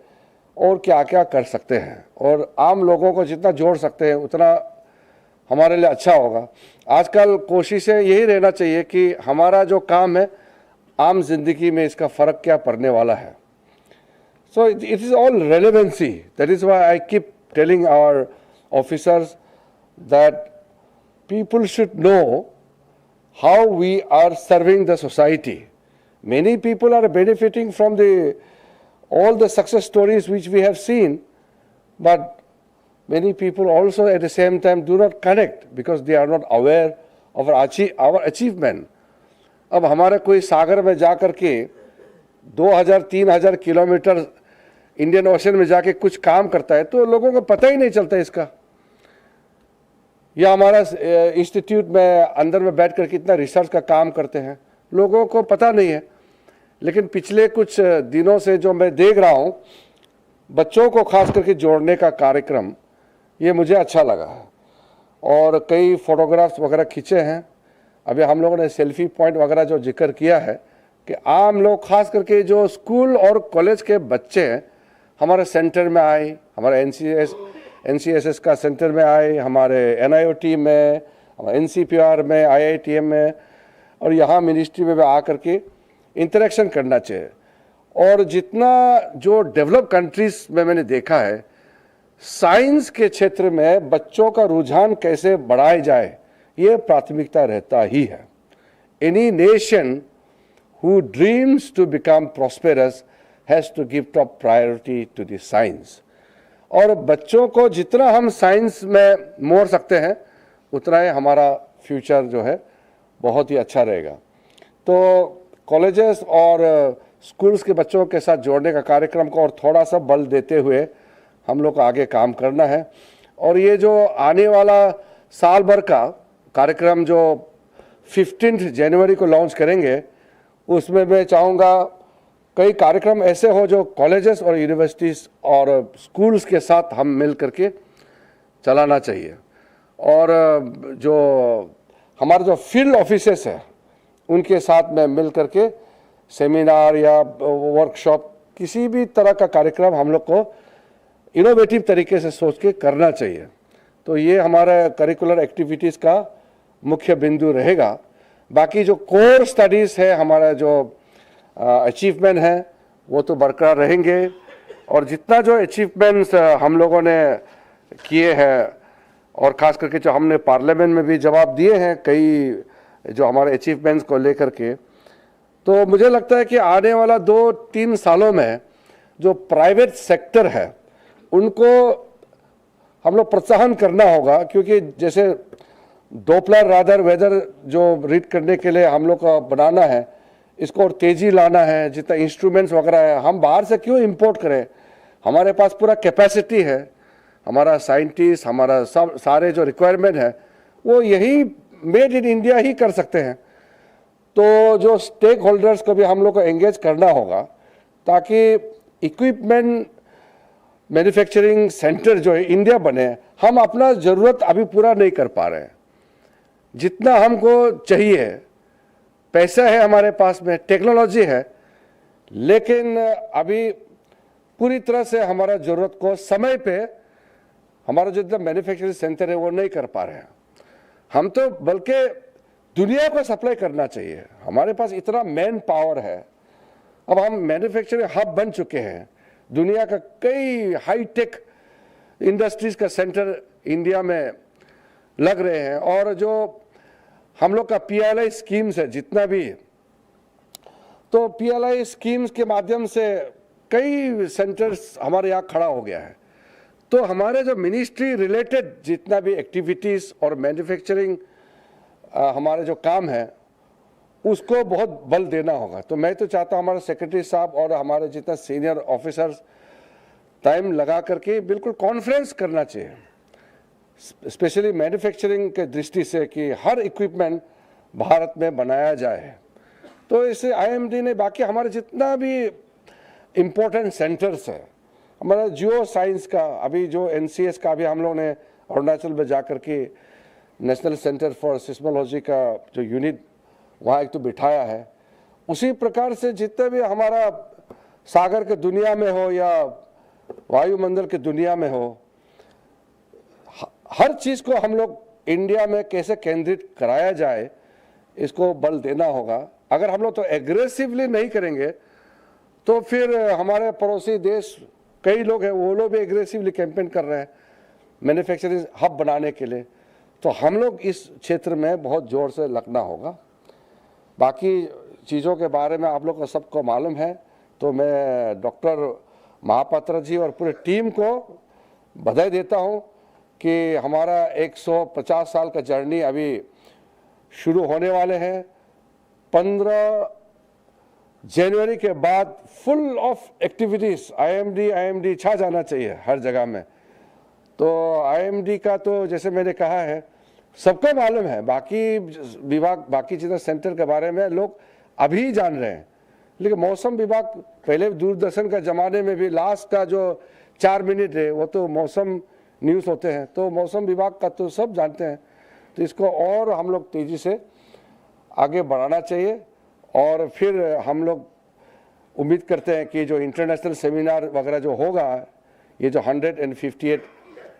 और क्या क्या कर सकते हैं, और आम लोगों को जितना जोड़ सकते हैं उतना हमारे लिए अच्छा होगा। आजकल कोशिशें यही रहना चाहिए कि हमारा जो काम है आम जिंदगी में इसका फ़र्क क्या पड़ने वाला है। So it is all relevancy. That is why I keep telling our officers that people should know how we are serving the society. Many people are benefiting from all the success stories which we have seen, but many people also at the same time do not connect because they are not aware of our achievement. अब हमारा कोई सागर में जा कर के 2000-3000 kilometre Indian ocean में जाके कुछ काम करता है तो लोगों को पता ही नहीं चलता इसका, या हमारा इंस्टीट्यूट में अंदर में बैठ कर कितना रिसर्च का काम करते हैं लोगों को पता नहीं है। लेकिन पिछले कुछ दिनों से जो मैं देख रहा हूँ बच्चों को खास करके जोड़ने का कार्यक्रम, ये मुझे अच्छा लगा है, और कई फोटोग्राफ्स वगैरह खींचे हैं। अभी हम लोगों ने सेल्फी पॉइंट वगैरह जो जिक्र किया है कि आम लोग खास करके जो स्कूल और कॉलेज के बच्चे हैं हमारे सेंटर में आए, हमारे NCSS का सेंटर में आए, हमारे NIOT में, हमारे NCPR में, IITM में, और यहाँ मिनिस्ट्री में भी आकर के इंटरेक्शन करना चाहिए। और जितना जो डेवलप कंट्रीज में मैंने देखा है साइंस के क्षेत्र में बच्चों का रुझान कैसे बढ़ाया जाए ये प्राथमिकता रहता ही है। Any nation who dreams to become prosperous has to give top priority to the science. और बच्चों को जितना हम साइंस में मोड़ सकते हैं उतना ही हमारा फ्यूचर जो है बहुत ही अच्छा रहेगा। तो कॉलेजेस और स्कूल्स के बच्चों के साथ जोड़ने का कार्यक्रम को और थोड़ा सा बल देते हुए हम लोग को आगे काम करना है। और ये जो आने वाला साल भर का कार्यक्रम जो 15 जनवरी को लॉन्च करेंगे उसमें मैं चाहूँगा कई कार्यक्रम ऐसे हो जो कॉलेजेस और यूनिवर्सिटीज़ और स्कूल्स के साथ हम मिल करके चलाना चाहिए। और जो हमारे जो फील्ड ऑफिसेस है उनके साथ में मिल करके सेमिनार या वर्कशॉप किसी भी तरह का कार्यक्रम हम लोग को इनोवेटिव तरीके से सोच के करना चाहिए। तो ये हमारा करिकुलर एक्टिविटीज़ का मुख्य बिंदु रहेगा। बाकी जो कोर स्टडीज़ है, हमारा जो अचीवमेंट है वो तो बरकरार रहेंगे, और जितना जो अचीवमेंट्स हम लोगों ने किए हैं और ख़ास करके जो हमने पार्लियामेंट में भी जवाब दिए हैं कई जो हमारे अचीवमेंट्स को लेकर के, तो मुझे लगता है कि आने वाला 2-3 सालों में जो प्राइवेट सेक्टर है उनको हम लोग प्रोत्साहन करना होगा। क्योंकि जैसे डॉपलर राडर वेदर जो रीड करने के लिए हम लोग को बनाना है, इसको और तेज़ी लाना है, जितना इंस्ट्रूमेंट्स वगैरह है हम बाहर से क्यों इंपोर्ट करें, हमारे पास पूरा कैपेसिटी है, हमारा साइंटिस्ट, हमारा सब सारे जो रिक्वायरमेंट है वो यही मेड इन इंडिया ही कर सकते हैं। तो जो स्टेक होल्डर्स को भी हम लोग को एंगेज करना होगा ताकि इक्विपमेंट मैन्युफैक्चरिंग सेंटर जो है इंडिया बने। हम अपना ज़रूरत अभी पूरा नहीं कर पा रहे हैं, जितना हमको चाहिए, पैसा है हमारे पास में, टेक्नोलॉजी है, लेकिन अभी पूरी तरह से हमारा ज़रूरत को समय पे हमारा जो मैन्युफैक्चरिंग सेंटर है वो नहीं कर पा रहे हैं। हम तो बल्कि दुनिया को सप्लाई करना चाहिए, हमारे पास इतना मैन पावर है। अब हम मैन्युफैक्चरिंग हब बन चुके हैं, दुनिया का कई हाई टेक इंडस्ट्रीज का सेंटर इंडिया में लग रहे हैं। और जो हम लोग का PLI स्कीम्स है जितना भी, तो PLI स्कीम्स के माध्यम से कई सेंटर्स हमारे यहाँ खड़ा हो गया है। तो हमारे जो मिनिस्ट्री रिलेटेड जितना भी एक्टिविटीज़ और मैन्युफैक्चरिंग हमारे जो काम है उसको बहुत बल देना होगा। तो मैं तो चाहता हूँ हमारे सेक्रेटरी साहब और हमारे जितना सीनियर ऑफिसर्स टाइम लगा करके बिल्कुल कॉन्फ्रेंस करना चाहिए, स्पेशली मैन्युफैक्चरिंग के दृष्टि से कि हर इक्विपमेंट भारत में बनाया जाए। तो इससे IMD ने बाकी हमारे जितना भी इम्पोर्टेंट सेंटर्स है, हमारा जियो साइंस का अभी जो NCS का भी हम लोगों ने अरुणाचल में जा कर के नेशनल सेंटर फॉर सेस्मोलॉजी का जो यूनिट वहाँ एक तो बिठाया है। उसी प्रकार से जितने भी हमारा सागर के दुनिया में हो या वायुमंडल की दुनिया में हो, हर चीज़ को हम लोग इंडिया में कैसे केंद्रित कराया जाए, इसको बल देना होगा। अगर हम लोग तो एग्रेसिवली नहीं करेंगे तो फिर हमारे पड़ोसी देश कई लोग हैं, वो लोग भी एग्रेसिवली कैंपेन कर रहे हैं मैन्युफैक्चरिंग हब बनाने के लिए। तो हम लोग इस क्षेत्र में बहुत ज़ोर से लगना होगा। बाकी चीज़ों के बारे में आप लोग को सबको मालूम है, तो मैं डॉक्टर महापात्र जी और पूरे टीम को बधाई देता हूं कि हमारा 150 साल का जर्नी अभी शुरू होने वाले हैं। 15 जनवरी के बाद फुल ऑफ एक्टिविटीज़, IMD छा जाना चाहिए हर जगह में। तो IMD का तो जैसे मैंने कहा है सबको मालूम है, बाकी विभाग बाकी चीज़ें सेंटर के बारे में लोग अभी जान रहे हैं, लेकिन मौसम विभाग पहले दूरदर्शन का ज़माने में भी लास्ट का जो 4 मिनट है वो तो मौसम न्यूज़ होते हैं, तो मौसम विभाग का तो सब जानते हैं। तो इसको और हम लोग तेज़ी से आगे बढ़ाना चाहिए। और फिर हम लोग उम्मीद करते हैं कि जो इंटरनेशनल सेमिनार वगैरह जो होगा, ये जो 158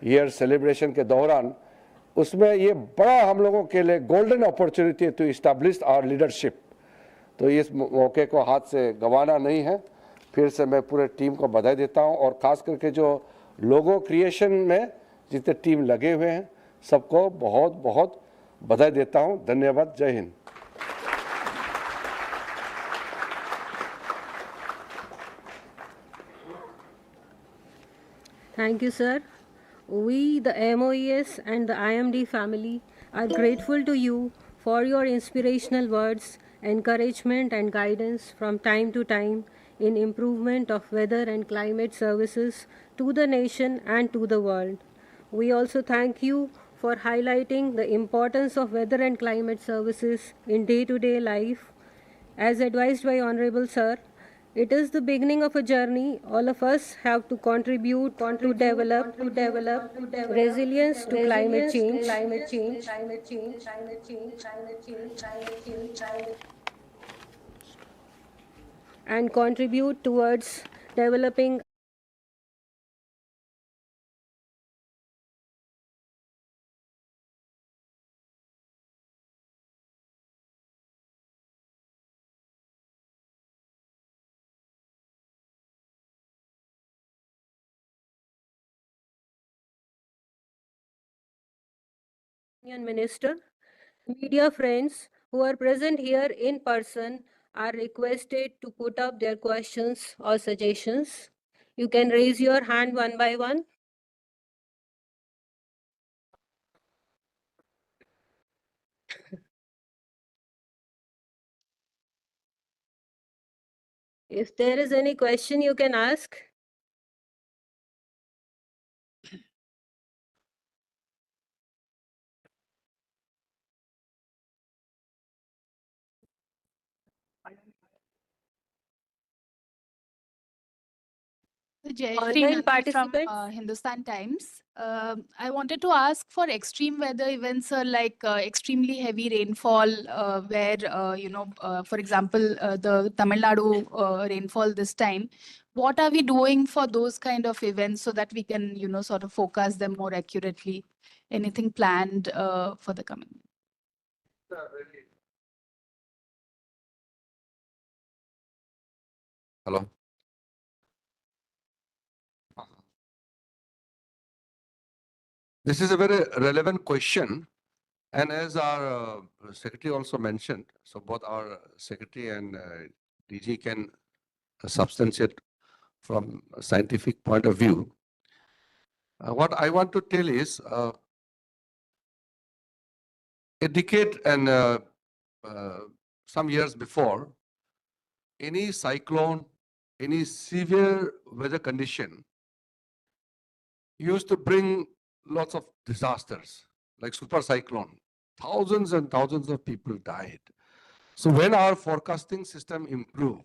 ईयर सेलिब्रेशन के दौरान, उसमें ये बड़ा हम लोगों के लिए golden opportunity to establish our leadership. तो इस मौके को हाथ से गंवाना नहीं है। फिर से मैं पूरे टीम को बधाई देता हूं, और ख़ास करके जो लोगो क्रिएशन में जितने टीम लगे हुए हैं सबको बहुत बहुत बधाई देता हूं। धन्यवाद। जय Hind. Thank you, sir. We, the MoES and the IMD family, are grateful to you for your inspirational words, encouragement and guidance from time to time in improvement of weather and climate services to the nation and to the world. We also thank you for highlighting the importance of weather and climate services in day-to-day life. As advised by Honorable Sir, it is the beginning of a journey. All of us have to contribute to develop resilience to climate change, and contribute towards developing Union Minister. Media friends who are present here in person are requested to put up their questions or suggestions. You can raise your hand one by one. If there is any question, you can ask. Jay Shri Online from participants? Hindustan Times. I wanted to ask for extreme weather events like extremely heavy rainfall, where, for example, the Tamil Nadu rainfall this time. What are we doing for those kind of events so that we can, sort of forecast them more accurately? Anything planned for the coming? Hello. This is a very relevant question, and as our secretary also mentioned, so both our secretary and DG can substantiate from a scientific point of view. What I want to tell is a decade and some years before, any cyclone, any severe weather condition used to bring lots of disasters, like super cyclone. Thousands and thousands of people died. So when our forecasting system improved,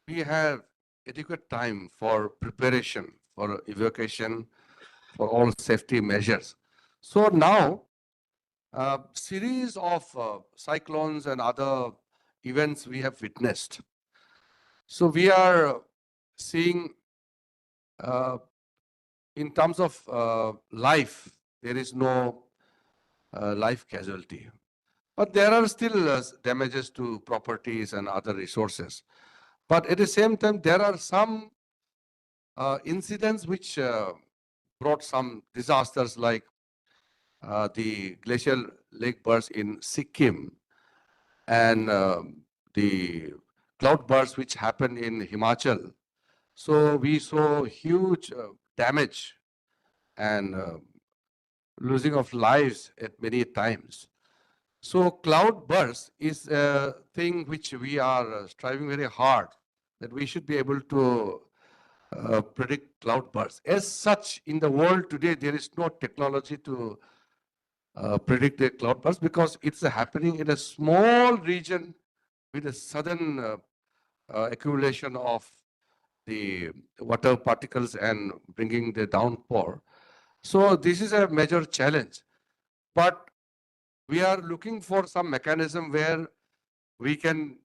we have adequate time for preparation, for evacuation, for all safety measures. So now, series of cyclones and other events we have witnessed. So we are seeing in terms of life, there is no life casualty. But there are still damages to properties and other resources. But at the same time, there are some incidents which brought some disasters like the glacial lake burst in Sikkim and the cloud burst which happened in Himachal. So we saw huge damage and losing of lives at many times. So cloud burst is a thing which we are striving very hard that we should be able to predict cloud bursts. As such, in the world today, there is no technology to predict a cloud burst because it's happening in a small region with a sudden accumulation of the water particles and bringing the downpour. So this is a major challenge. But we are looking for some mechanism where we can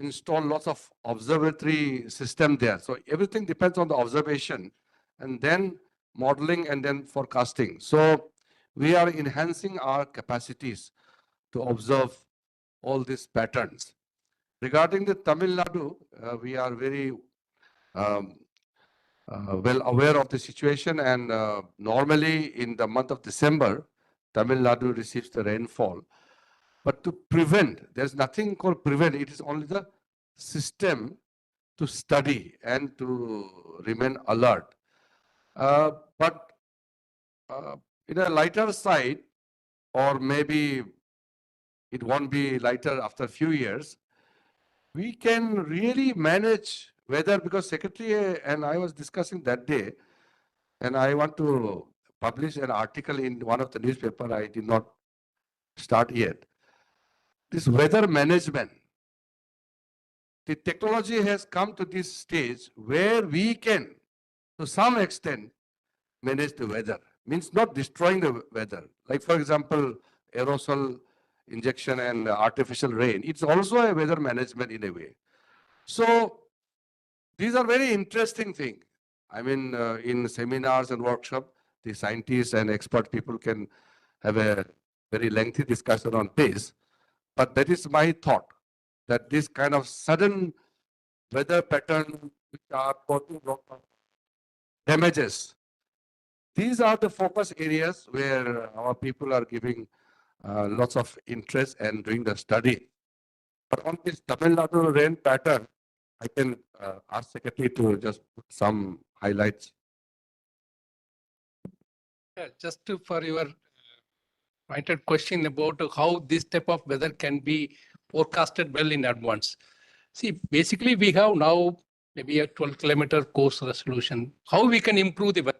install lots of observatory system there. So everything depends on the observation and then modeling and then forecasting. So we are enhancing our capacities to observe all these patterns. Regarding the Tamil Nadu, we are very well aware of the situation, and normally in the month of December, Tamil Nadu receives the rainfall. But to prevent, there's nothing called prevent, it is only the system to study and to remain alert. But in a lighter side, or maybe it won't be lighter after a few years, we can really manage weather because Secretary and I was discussing that day, and I want to publish an article in one of the newspaper. I did not start yet. This weather management, the technology has come to this stage where we can, to some extent, manage the weather. Means not destroying the weather. Like for example, aerosol injection and artificial rain. It's also a weather management in a way. So these are very interesting things. I mean, in seminars and workshops, the scientists and expert people can have a very lengthy discussion on this. But that is my thought, that this kind of sudden weather pattern which are causing lot of damages, these are the focus areas where our people are giving lots of interest and doing the study. But on this Tamil Nadu rain pattern, I can ask Secretary to just put some highlights. Yeah, for your pointed question about how this type of weather can be forecasted well in advance. See, basically we have now maybe a 12-kilometer course resolution. How we can improve the weather?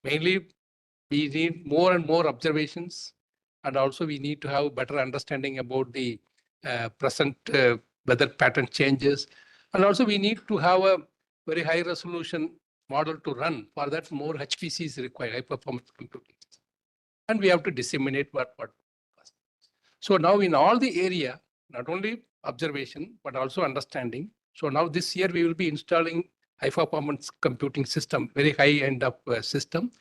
Mainly, we need more and more observations, and also we need to have better understanding about the present weather pattern changes. And also we need to have a very high resolution model to run. For that, more HPC is required, high performance computing. And we have to disseminate what. So now in all the area, not only observation, but also understanding. So now this year we will be installing high performance computing system, very high end of system.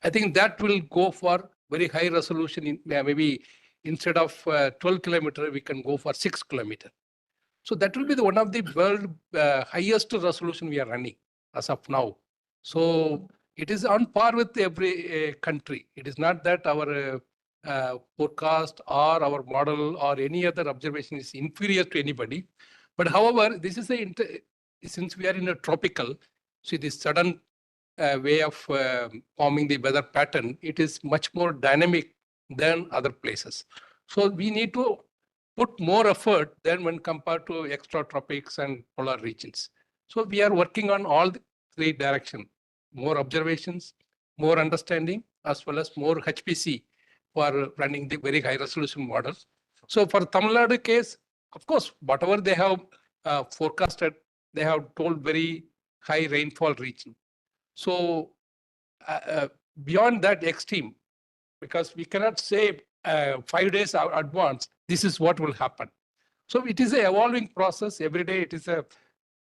I think that will go for very high resolution. In, maybe instead of 12 kilometer, we can go for 6 kilometer. So that will be one of the world highest resolution we are running as of now. So it is on par with every country. It is not that our forecast or our model or any other observation is inferior to anybody. But however, this is since we are in a tropical, see this sudden way of forming the weather pattern, it is much more dynamic than other places. So we need to put more effort than when compared to extratropics and polar regions. So we are working on all the three directions, more observations, more understanding, as well as more HPC for running the very high resolution models. So for Tamil Nadu case, of course, whatever they have forecasted, they have told very high rainfall region. So beyond that extreme, because we cannot say 5 days advance, this is what will happen. So it is an evolving process. Every day it is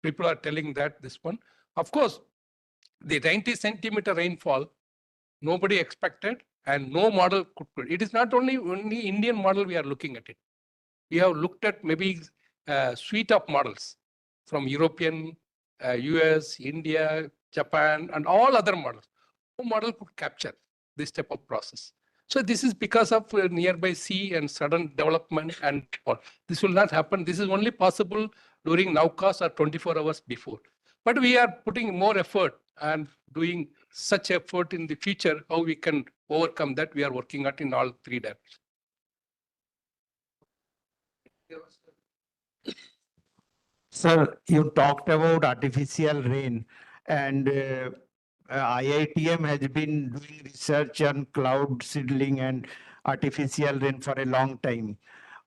people are telling that this one. Of course, the 90 centimeter rainfall nobody expected and no model could. It is not only Indian model we are looking at it. We have looked at maybe a suite of models from European, US, India, Japan, and all other models. No model could capture this type of process. So this is because of nearby sea and sudden development and all. This will not happen. This is only possible during nowcast or 24 hours before. But we are putting more effort and doing such effort in the future, how we can overcome that. We are working at in all three directions. Sir, you talked about artificial rain, and IITM has been doing research on cloud seedling and artificial rain for a long time.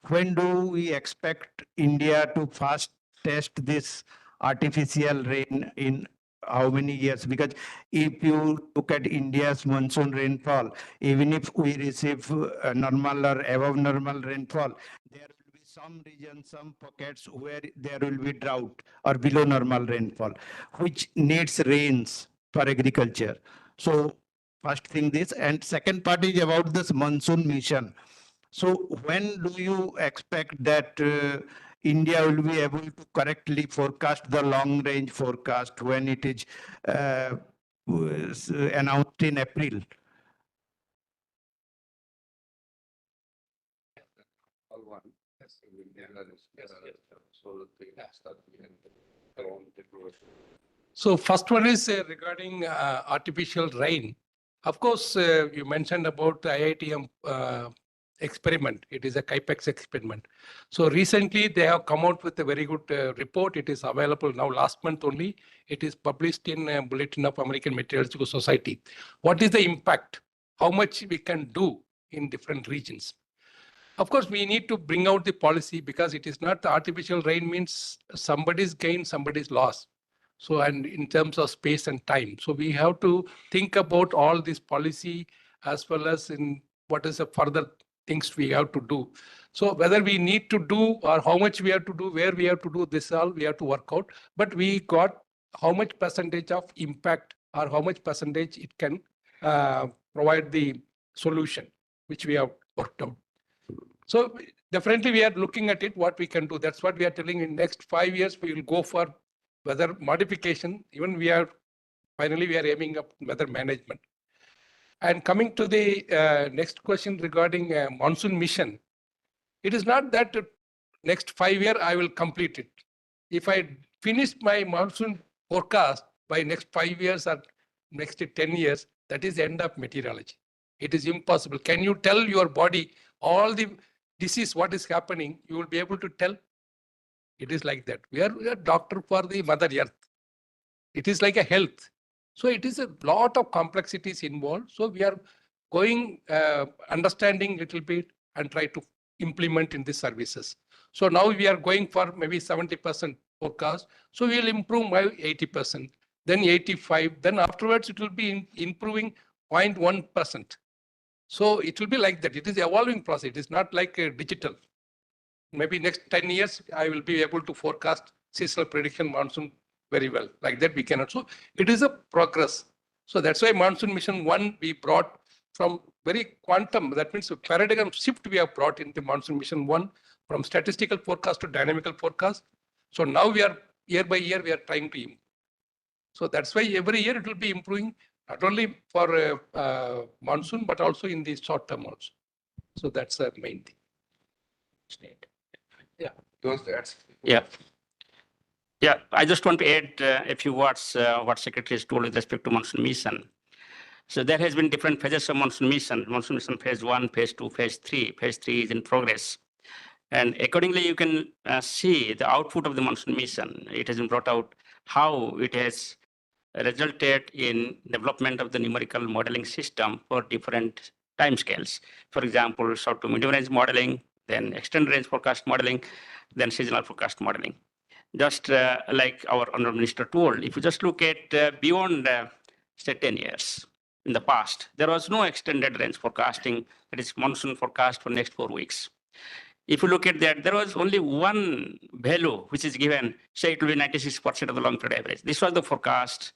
When do we expect India to first test this artificial rain in how many years? Because if you look at India's monsoon rainfall, even if we receive normal or above normal rainfall, there will be some regions, some pockets where there will be drought or below normal rainfall, which needs rains for agriculture. So first thing this, and second part is about this monsoon mission. So when do you expect that India will be able to correctly forecast the long range forecast when it is announced in April? So first one is regarding artificial rain. Of course, you mentioned about the IITM experiment. It is a KIPEX experiment. So recently they have come out with a very good report. It is available now last month only. It is published in a Bulletin of American Meteorological Society. What is the impact? How much we can do in different regions? Of course, we need to bring out the policy because it is not the artificial rain means somebody's gain, somebody's loss. So, and in terms of space and time. So we have to think about all this policy as well as in what is the further things we have to do. So whether we need to do or how much we have to do, where we have to do this all, we have to work out. But we got how much percentage of impact or how much percentage it can provide the solution, which we have worked out. So definitely we are looking at it, what we can do. That's what we are telling in next 5 years, we will go for weather modification. Even we are, finally we are aiming up weather management. And coming to the next question regarding monsoon mission, it is not that next 5 years I will complete it. If I finish my monsoon forecast by next 5 years or next 10 years, that is the end of meteorology. It is impossible. Can you tell your body all the disease, what is happening? You will be able to tell. It is like that. We are a doctor for the Mother Earth. It is like a health. So it is a lot of complexities involved. So we are going, understanding little bit and try to implement in the services. So now we are going for maybe 70% forecast. So we will improve by 80%, then 85%. Then afterwards it will be improving 0.1%. So it will be like that. It is an evolving process. It is not like a digital. Maybe next 10 years, I will be able to forecast seasonal prediction monsoon very well. Like that we cannot. So it is a progress. So that's why monsoon mission 1 we brought from very quantum. That means a paradigm shift we have brought into monsoon mission 1 from statistical forecast to dynamical forecast. So now we are year by year, we are trying to improve. So that's why every year it will be improving, not only for monsoon, but also in the short term also. So that's the main thing. Yeah. Yeah. Yeah, I just want to add a few words what Secretary has told with respect to monsoon mission. So there has been different phases of monsoon mission. Monsoon mission phase 1, phase 2, phase 3. Phase 3 is in progress. And accordingly, you can see the output of the monsoon mission. It has been brought out how it has resulted in development of the numerical modeling system for different timescales. For example, short to medium range modeling, then extended range forecast modeling, then seasonal forecast modeling. Just like our Honorable Minister told, if you just look at beyond say 10 years in the past, there was no extended range forecasting, that is monsoon forecast for next 4 weeks. If you look at that, there was only one value which is given, say it will be 96% of the long period average. This was the forecast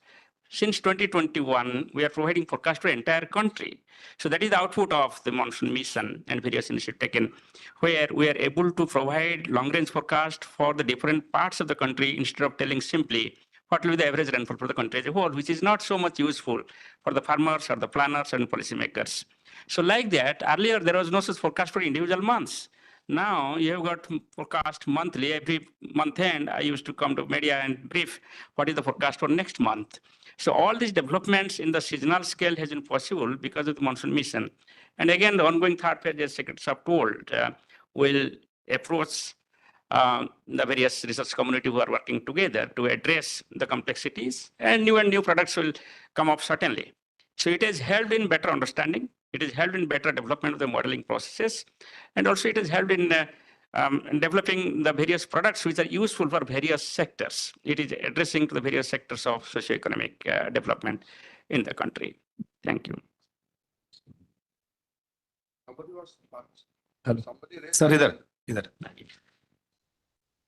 Since 2021, we are providing forecast for the entire country. So that is the output of the monsoon mission and various initiatives taken, where we are able to provide long-range forecast for the different parts of the country instead of telling simply what will be the average rainfall for the country as a whole, which is not so much useful for the farmers or the planners and policymakers. So like that, earlier there was no such forecast for individual months. Now you have got forecast monthly. Every month end, I used to come to media and brief what is the forecast for next month. So all these developments in the seasonal scale has been possible because of the monsoon mission. And again, the ongoing third phase, as Secretary Sahab told, will approach the various research community who are working together to address the complexities, and new products will come up certainly. So it has helped in better understanding. It has helped in better development of the modeling processes. And also it has helped in developing the various products which are useful for various sectors. It is addressing to the various sectors of socioeconomic development in the country. Thank you. Sir, either.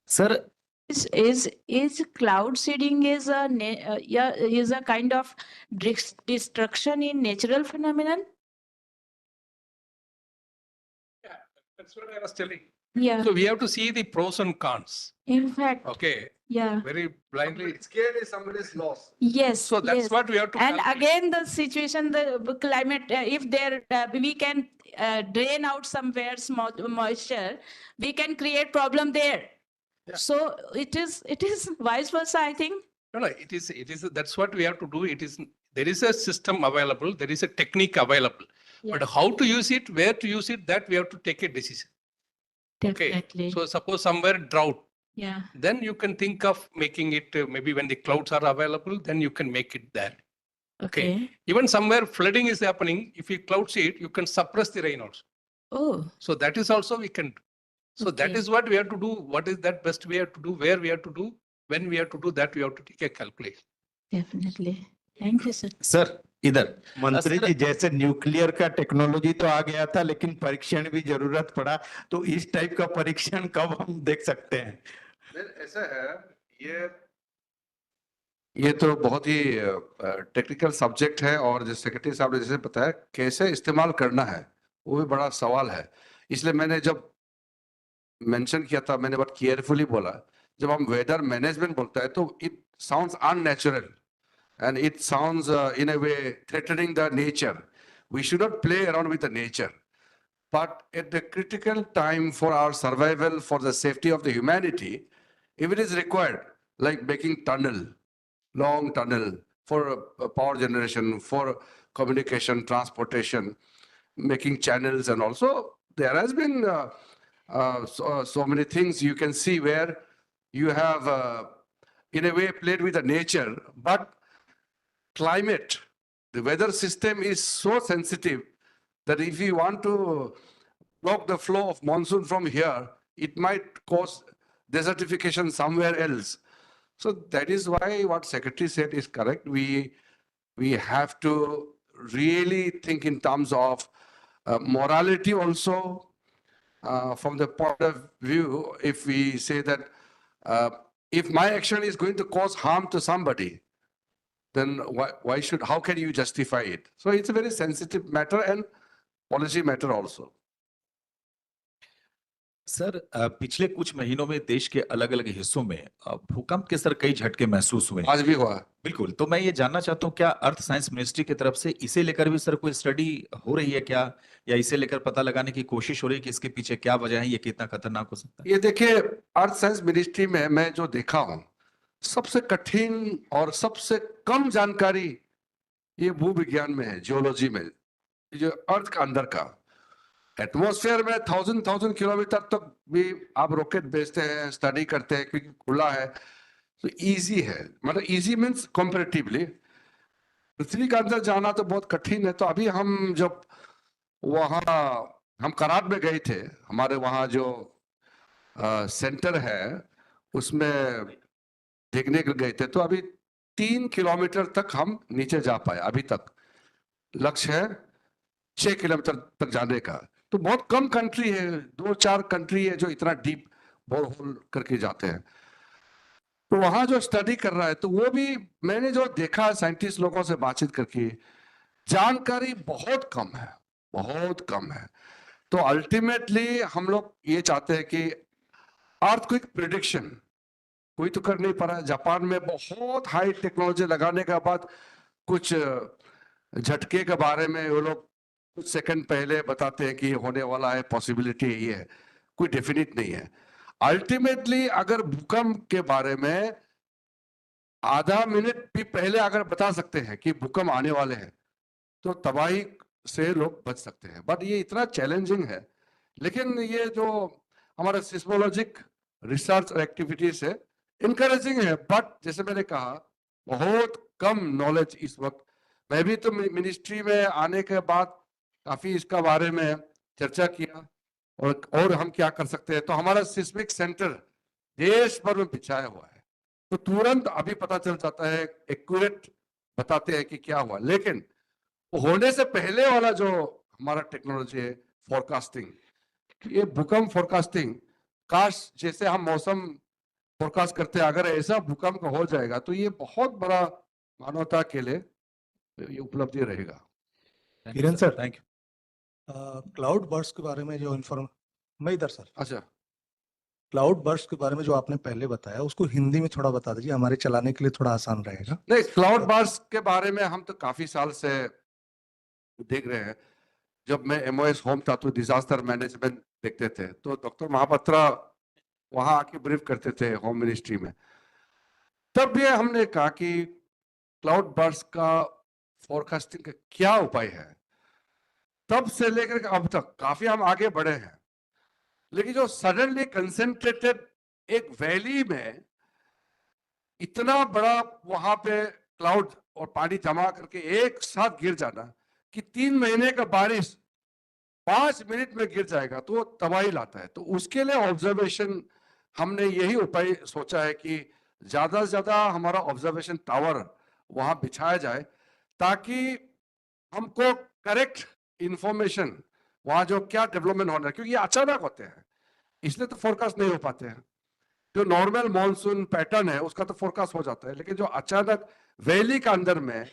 Sir, is cloud seeding is a kind of destruction in natural phenomenon? Yeah, that's what I was telling. Yeah. So we have to see the pros and cons. In fact. Okay. Yeah. Very blindly. Scared is somebody's loss. Yes. So that's yes. what we have to. And calculate. again, the situation, the climate, if there we can drain out somewhere moisture, we can create problem there. Yeah. So it is vice versa, I think. No, it is, that's what we have to do. There is a system available, there is a technique available. Yeah. But how to use it, where to use it, that we have to take a decision. Definitely. Okay. So suppose somewhere drought, Yeah. then you can think of making it maybe when the clouds are available, then you can make it there. Okay. Even somewhere flooding is happening, if you cloud seed, you can suppress the rain also. Oh. So that is also we can do. So that is what we have to do. What is that best we have to do, where we have to do, when we have to do that, we have to take a calculation. Definitely. Thank you, sir. Sir इधर मंत्री जी जैसे nuclear का technology तो आ गया था लेकिन परीक्षण भी जरूरत पड़ा तो इस टाइप का परीक्षण कब हम देख सकते हैं? ऐसा है ये तो बहुत ही टेक्निकल सब्जेक्ट है और जैसे सेक्रेटरी साहब ने जैसे बताया कैसे इस्तेमाल करना है वो भी बड़ा सवाल है. इसलिए मैंने जब मेंशन किया था मैंने बहुत केयरफुली बोला. जब हम वेदर मैनेजमेंट बोलता है तो it sounds unnatural and it sounds in a way threatening the nature. We should not play around with the nature. But at the critical time for our survival, for the safety of the humanity, if it is required, like making tunnel, long tunnel for power generation, for communication, transportation, making channels, and also there has been so many things you can see where you have in a way played with the nature, but climate, the weather system is so sensitive that if you want to block the flow of monsoon from here, it might cause desertification somewhere else. So that is why what Secretary said is correct. We have to really think in terms of morality also, from the point of view, if we say that if my action is going to cause harm to somebody, then how can you justify it? So it's a very sensitive matter and policy matter also. Sir पिछले कुछ महीनों में देश के अलग अलग हिस्सों में भूकंप के सर कई झटके महसूस हुए. आज भी हुआ. बिल्कुल. तो मैं ये जानना चाहता हूँ क्या अर्थ साइंस मिनिस्ट्री की तरफ से इसे लेकर भी सर कोई स्टडी हो रही है क्या, या इसे लेकर पता लगाने की कोशिश हो रही है कि इसके पीछे क्या वजह है, ये कितना खतरनाक हो सकता है? ये देखिए अर्थ साइंस मिनिस्ट्री में मैं जो देखा हूँ सबसे कठिन और सबसे कम जानकारी ये भूविज्ञान में है, जियोलॉजी में, जो अर्थ का अंदर का एटमॉस्फेयर में 1000 किलोमीटर तक भी आप रॉकेट भेजते हैं, स्टडी करते हैं क्योंकि खुला है तो इजी है. मतलब इजी मीन्स कंपैरेटिवली पृथ्वी का अंदर जाना तो बहुत कठिन है. तो अभी हम जब हम कराड़ में गए थे, हमारे वहाँ जो सेंटर है उसमें देखने के गए थे, तो अभी 3 किलोमीटर तक हम नीचे जा पाए. अभी तक लक्ष्य है 6 किलोमीटर तक जाने का. तो बहुत कम कंट्री है, 2-4 कंट्री है जो इतना डीप बोरहोल करके जाते हैं. तो वहां जो स्टडी कर रहा है, तो वो भी मैंने जो देखा साइंटिस्ट लोगों से बातचीत करके, जानकारी बहुत कम है, बहुत कम है। तो अल्टीमेटली हम लोग ये चाहते हैं कि अर्थक्वेक प्रिडिक्शन कोई तो कर नहीं पा रहा है। जापान में बहुत हाई टेक्नोलॉजी लगाने के बाद कुछ झटके के बारे में वो लोग कुछ सेकंड पहले बताते हैं कि ये होने वाला है, पॉसिबिलिटी ये है, कोई डेफिनेट नहीं है। अल्टीमेटली अगर भूकंप के बारे में आधा मिनट भी पहले अगर बता सकते हैं कि भूकंप आने वाले हैं, तो तबाही से लोग बच सकते हैं। बट ये इतना चैलेंजिंग है। लेकिन ये जो हमारा सिस्मोलॉजिक रिसर्च एक्टिविटीज है, इनकरेजिंग है, बट जैसे मैंने कहा बहुत कम नॉलेज इस वक्त। मैं भी तो मिनिस्ट्री में आने के बाद काफी इसका बारे में चर्चा किया और हम क्या कर सकते हैं। तो हमारा सिस्मिक सेंटर देश भर में बिछाया हुआ है, तो तुरंत अभी पता चल जाता है, एक्यूरेट बताते हैं कि क्या हुआ। लेकिन होने से पहले वाला जो हमारा टेक्नोलॉजी है, फोरकास्टिंग, ये भूकंप फोरकास्टिंग, काश जैसे हम मौसम फोरकास्ट करते हैं, अगर ऐसा भूकंप हो जाएगा तो ये बहुत बड़ा मानवता के लिए ये उपलब्धि रहेगा। Kiran sir, thank you. Cloud burst के बारे में जो मैं इधर सर, अच्छा, क्लाउड बर्स्ट के बारे में जो आपने पहले बताया, उसको हिंदी में थोड़ा बता दीजिए, हमारे चलाने के लिए थोड़ा आसान रहेगा। नहीं, क्लाउड बर्स्ट के बारे में हम तो काफी साल से देख रहे हैं। जब मैं MoES होम था तो डिजास्टर मैनेजमेंट देखते थे, तो डॉक्टर महापात्रा वहां आके ब्रीफ करते थे होम मिनिस्ट्री में। तब भी हमने कहा कि क्लाउड बर्स्ट का फोरकास्टिंग का क्या उपाय है। तब से लेकर अब तक काफी हम आगे बढ़े हैं, लेकिन जो सडनली कंसेंट्रेटेड एक वैली में इतना बड़ा वहां पे क्लाउड और पानी जमा करके एक साथ गिर जाना, कि 3 महीने का बारिश 5 मिनट में गिर जाएगा, तो वो तबाही लाता है। तो उसके लिए ऑब्जर्वेशन, हमने यही उपाय सोचा है कि ज्यादा से ज्यादा हमारा ऑब्जर्वेशन टावर वहां बिछाया जाए, ताकि हमको करेक्ट इंफॉर्मेशन वहां जो क्या डेवलपमेंट होना है, क्योंकि ये अचानक होते हैं, इसलिए तो फोरकास्ट नहीं हो पाते हैं। जो नॉर्मल मॉनसून पैटर्न है उसका तो फोरकास्ट हो जाता है, लेकिन जो अचानक वैली का अंदर में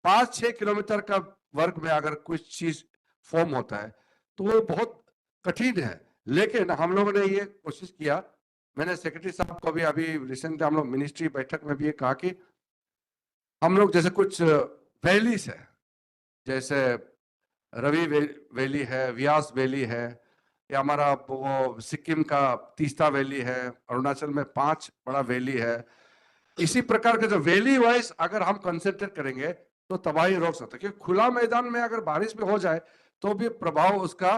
5-6 किलोमीटर का वर्ग में अगर कुछ चीज फॉर्म होता है, तो वो बहुत कठिन है। लेकिन हम लोगों ने ये कोशिश किया, मैंने सेक्रेटरी साहब को भी अभी रिसेंटली हम लोग मिनिस्ट्री बैठक में भी ये कहा कि हम लोग जैसे कुछ वैलीज है, जैसे रवि वैली है, व्यास वैली है, या हमारा वो सिक्किम का तीस्ता वैली है, अरुणाचल में 5 बड़ा वैली है। इसी प्रकार के जो वैली वाइज अगर हम कंसेंट्रेट करेंगे तो तबाही रोक सकते हैं, क्योंकि खुला मैदान में अगर बारिश भी हो जाए तो भी प्रभाव उसका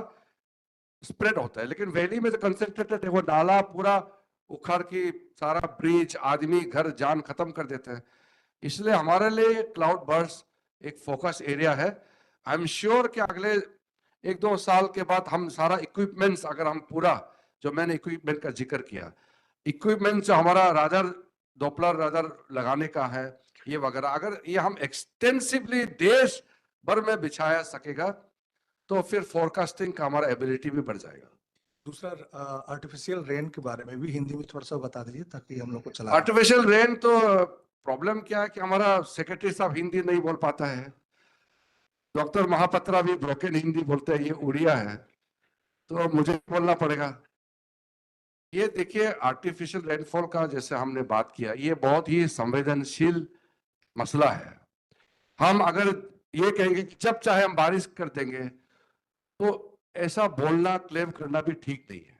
स्प्रेड होता है। लेकिन वैली में जो कंसेंट्रेटेड है, वो नाला पूरा उखाड़ के सारा ब्रिज, आदमी, घर, जान खत्म कर देते हैं। इसलिए हमारे लिए क्लाउड बर्स्ट एक फोकस एरिया है। आई एम श्योर कि अगले 1-2 साल के बाद हम सारा इक्विपमेंट्स, अगर हम पूरा जो मैंने इक्विपमेंट का जिक्र किया, इक्विपमेंट जो हमारा राडर, डॉपलर राडर लगाने का है, ये वगैरह, अगर ये हम एक्सटेंसिवली देश भर में बिछाया सकेगा, तो फिर फोरकास्टिंग का हमारा एबिलिटी भी बढ़ जाएगा। दूसरा, आर्टिफिशियल रेन के बारे में भी हिंदी में थोड़ा सा बता दीजिए, ताकि हम लोग को चला। आर्टिफिशियल रेन तो प्रॉब्लम क्या है कि हमारा सेक्रेटरी साहब हिंदी नहीं बोल पाता है, डॉक्टर महापात्रा भी ब्रोकन हिंदी बोलते हैं, ये उड़िया है, तो मुझे बोलना पड़ेगा। ये देखिए, आर्टिफिशियल रेनफॉल का जैसे हमने बात किया, ये बहुत ही संवेदनशील मसला है। हम अगर ये कहेंगे कि जब चाहे हम बारिश कर देंगे, तो ऐसा बोलना, क्लेम करना भी ठीक नहीं है,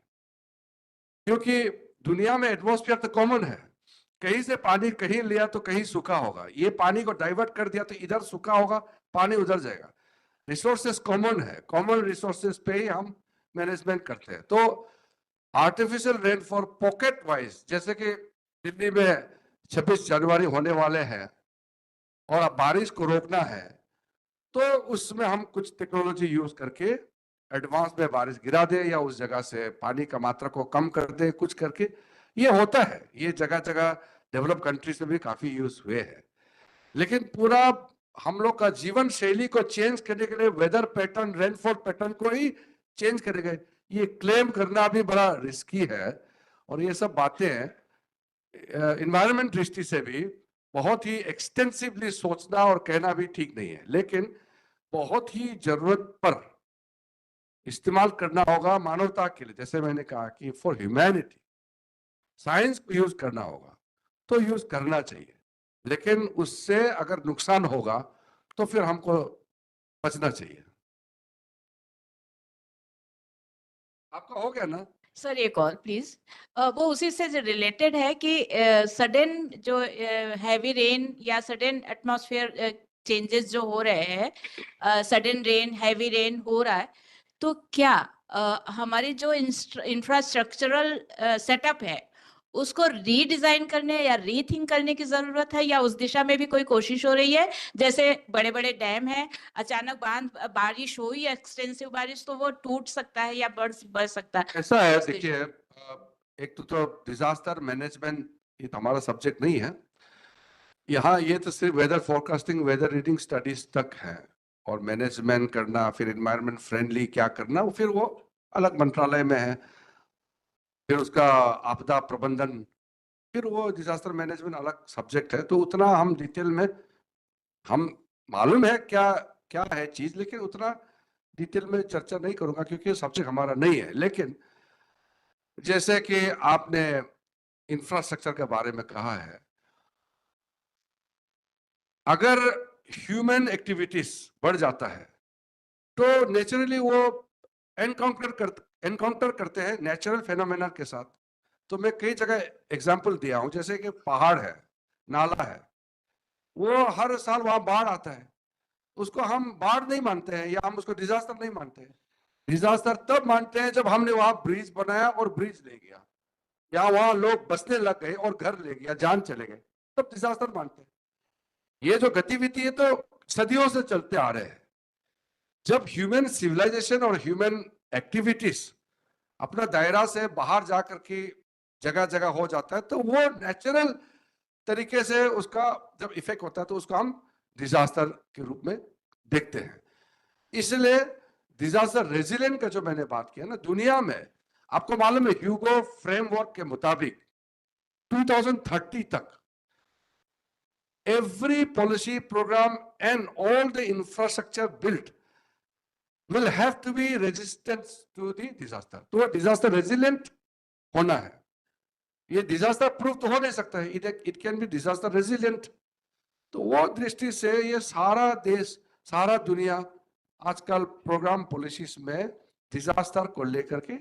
क्योंकि दुनिया में एटमॉस्फेयर तो कॉमन है। कहीं से पानी कहीं लिया तो कहीं सूखा होगा, ये पानी को डाइवर्ट कर दिया तो इधर सूखा होगा, पानी उधर जाएगा। रिसोर्सेस कॉमन है, कॉमन रिसोर्सेस पे ही हम मैनेजमेंट करते हैं। तो आर्टिफिशियल रेनफॉल पॉकेट वाइज, जैसे कि दिल्ली में 26 जनवरी होने वाले हैं और अब बारिश को रोकना है, तो उसमें हम कुछ टेक्नोलॉजी यूज करके एडवांस में बारिश गिरा दे, या उस जगह से पानी का मात्रा को कम कर दे, कुछ करके ये होता है। ये जगह जगह डेवलप कंट्रीज में भी काफी यूज हुए हैं। लेकिन पूरा हम लोग का जीवन शैली को चेंज करने के लिए वेदर पैटर्न, रेनफॉल पैटर्न को ही चेंज करेंगे, ये क्लेम करना भी बड़ा रिस्की है। और ये सब बातें इन्वायरमेंट दृष्टि से भी बहुत ही एक्सटेंसिवली सोचना और कहना भी ठीक नहीं है, लेकिन बहुत ही जरूरत पर इस्तेमाल करना होगा मानवता के लिए। जैसे मैंने कहा कि फॉर ह्यूमैनिटी साइंस को यूज करना होगा तो यूज करना चाहिए, लेकिन उससे अगर नुकसान होगा तो फिर हमको बचना चाहिए। आपका हो गया ना? सर एक और प्लीज, वो उसी से रिलेटेड है कि सडन जो हैवी रेन या सडन एटमॉस्फेयर चेंजेस जो हो रहे हैं, सडन रेन हैवी रेन हो रहा है, तो क्या हमारी जो इंफ्रास्ट्रक्चरल सेटअप है उसको रीडिजाइन करने या रीथिंक करने की जरूरत है, या उस दिशा में भी कोई कोशिश हो रही है? जैसे बड़े बड़े डैम हैं, अचानक बारिश हुई एक्सटेंसिव बारिश तो वो टूट सकता है या बढ़ सकता है। ऐसा है, देखिए एक तो डिजास्टर मैनेजमेंट ये तो हमारा सब्जेक्ट नहीं है यहाँ, ये तो सिर्फ weather forecasting weather reading studies तक है, और मैनेजमेंट करना फिर एनवायरनमेंट फ्रेंडली क्या करना फिर वो अलग मंत्रालय में है, फिर उसका आपदा प्रबंधन, फिर वो डिजास्टर मैनेजमेंट अलग सब्जेक्ट है। तो उतना हम डिटेल में हम मालूम है क्या क्या है चीज, लेकिन उतना डिटेल में चर्चा नहीं करूंगा क्योंकि सब्जेक्ट हमारा नहीं है। लेकिन जैसे कि आपने इंफ्रास्ट्रक्चर के बारे में कहा है, अगर ह्यूमन एक्टिविटीज बढ़ जाता है तो नेचुरली वो एनकाउंटर करते हैं नेचुरल फेनोमेना के साथ। तो मैं कई जगह एग्जांपल दिया हूं, जैसे कि पहाड़ है, नाला है, वो हर साल वहां बाढ़ आता है, उसको हम बाढ़ नहीं मानते हैं या हम उसको डिजास्टर नहीं मानते हैं। डिजास्टर तब मानते हैं जब हमने वहां ब्रिज बनाया और ब्रिज ले गया, या वहां लोग बसने लग गए और घर ले गया, जान चले गए, तब डिजास्टर मानते हैं। ये जो गतिविधि है तो सदियों से चलते आ रहे हैं। जब ह्यूमन सिविलाइजेशन और ह्यूमन एक्टिविटीज अपना दायरा से बाहर जाकर के जगह जगह हो जाता है तो वो नेचुरल तरीके से उसका जब इफेक्ट होता है तो उसको हम डिजास्टर के रूप में देखते हैं। इसलिए डिजास्टर रेजिलिएंट का जो मैंने बात किया ना, दुनिया में आपको मालूम है ह्यूगो फ्रेमवर्क के मुताबिक 2030 तक every policy program and all the infrastructure built will have to be resistant to the disaster. तो डिजास्टर रेजिलिएंट होना है। ये डिजास्टर प्रूफ तो हो नहीं सकता है, it can be disaster resilient. तो वो दृष्टि से ये सारा देश सारा दुनिया आजकल प्रोग्राम पॉलिसीज में डिजास्टर को लेकर के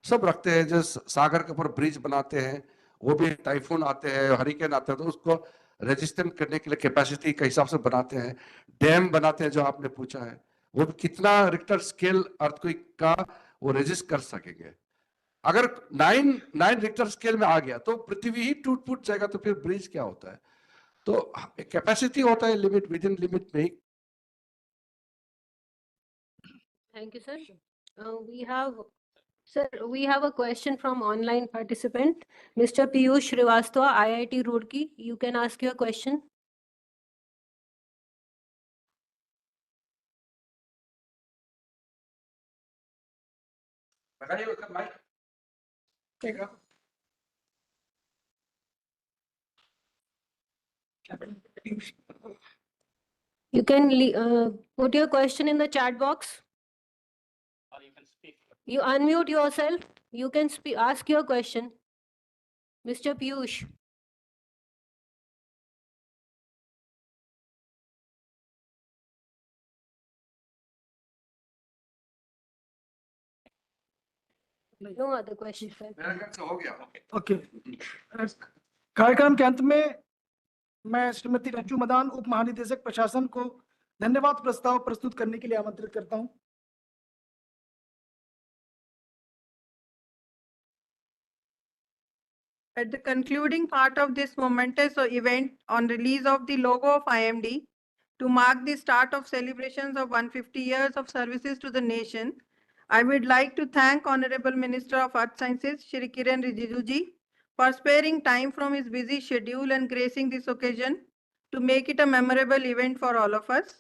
सब रखते हैं। जो सागर के ऊपर ब्रिज बनाते हैं, वो भी टाइफून आते हैं, हरिकेन आते हैं, तो उसको रेजिस्टेंट करने के लिए कैपेसिटी के हिसाब से बनाते हैं। डैम बनाते हैं जो आपने पूछा है, वो कितना रिक्टर स्केल अर्थक्वेक का वो रेजिस्ट कर सकेंगे। अगर 9 रिक्टर स्केल में आ गया तो पृथ्वी ही टूट फूट जाएगा, तो फिर ब्रिज क्या होता है? तो कैपेसिटी होता है लिमिट, विद इन लिमिट में ही। Thank you, sir. We have a question from online participant, Mr. Piyush Srivastava, IIT Roorkee. You can ask your question. You can put your question in the chat box. Or you can speak. You unmute yourself. You can ask your question. Mr. Piyush. No other questions, sir. मेरा ख्याल से हो गया। Okay, कार्यक्रम के अंत में मैं श्रीमती रज्जू मदान उप महानिदेशक प्रशासन को धन्यवाद प्रस्ताव प्रस्तुत करने के लिए आमंत्रित करता हूं। At the concluding part of this momentous event on release of the logo of IMD to mark the start of celebrations of 150 years of services to the nation, I would like to thank Honorable Minister of Earth Sciences, Shri Kiren Rijiju ji, for sparing time from his busy schedule and gracing this occasion to make it a memorable event for all of us.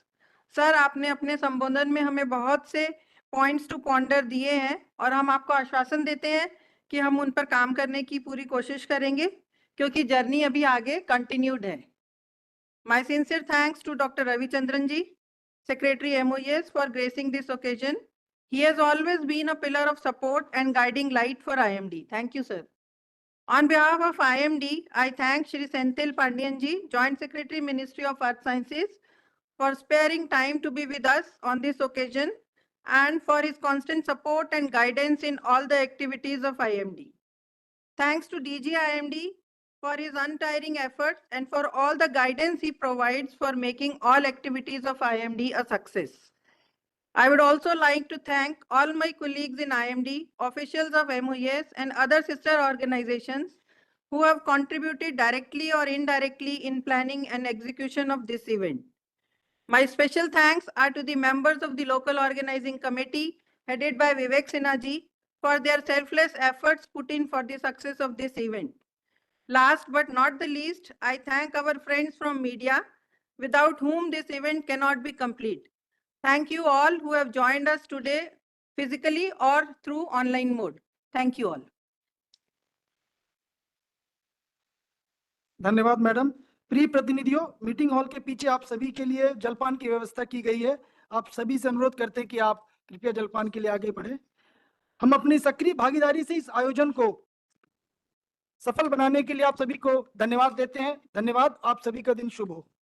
Sir, आपने अपने संबोधन में हमें बहुत से points to ponder दिए हैं और हम आपको आश्वासन देते हैं कि हम उन पर काम करने की पूरी कोशिश करेंगे। क्योंकि जर्नी अभी आगे कंटिन्यूड है। My sincere thanks to Dr. Ravichandran ji, Secretary MoES, for gracing this occasion. He has always been a pillar of support and guiding light for IMD. Thank you, sir. On behalf of IMD, I thank Shri Senthil Pandian ji, Joint Secretary, Ministry of Earth Sciences, for sparing time to be with us on this occasion and for his constant support and guidance in all the activities of IMD. Thanks to DG IMD for his untiring efforts and for all the guidance he provides for making all activities of IMD a success. I would also like to thank all my colleagues in IMD, officials of MoES and other sister organizations who have contributed directly or indirectly in planning and execution of this event. My special thanks are to the members of the local organizing committee headed by Vivek Sinha ji for their selfless efforts put in for the success of this event. Last but not the least, I thank our friends from media, without whom this event cannot be complete. Thank you all who have joined us today physically or through online mode. Thank you all. धन्यवाद madam. प्रिय प्रतिनिधियों, meeting hall के पीछे आप सभी के लिए जलपान की व्यवस्था की गई है। आप सभी से अनुरोध करते हैं कि आप कृपया जलपान के लिए आगे बढ़ें। हम अपनी सक्रिय भागीदारी से इस आयोजन को सफल बनाने के लिए आप सभी को धन्यवाद देते हैं। धन्यवाद। आप सभी का दिन शुभ हो।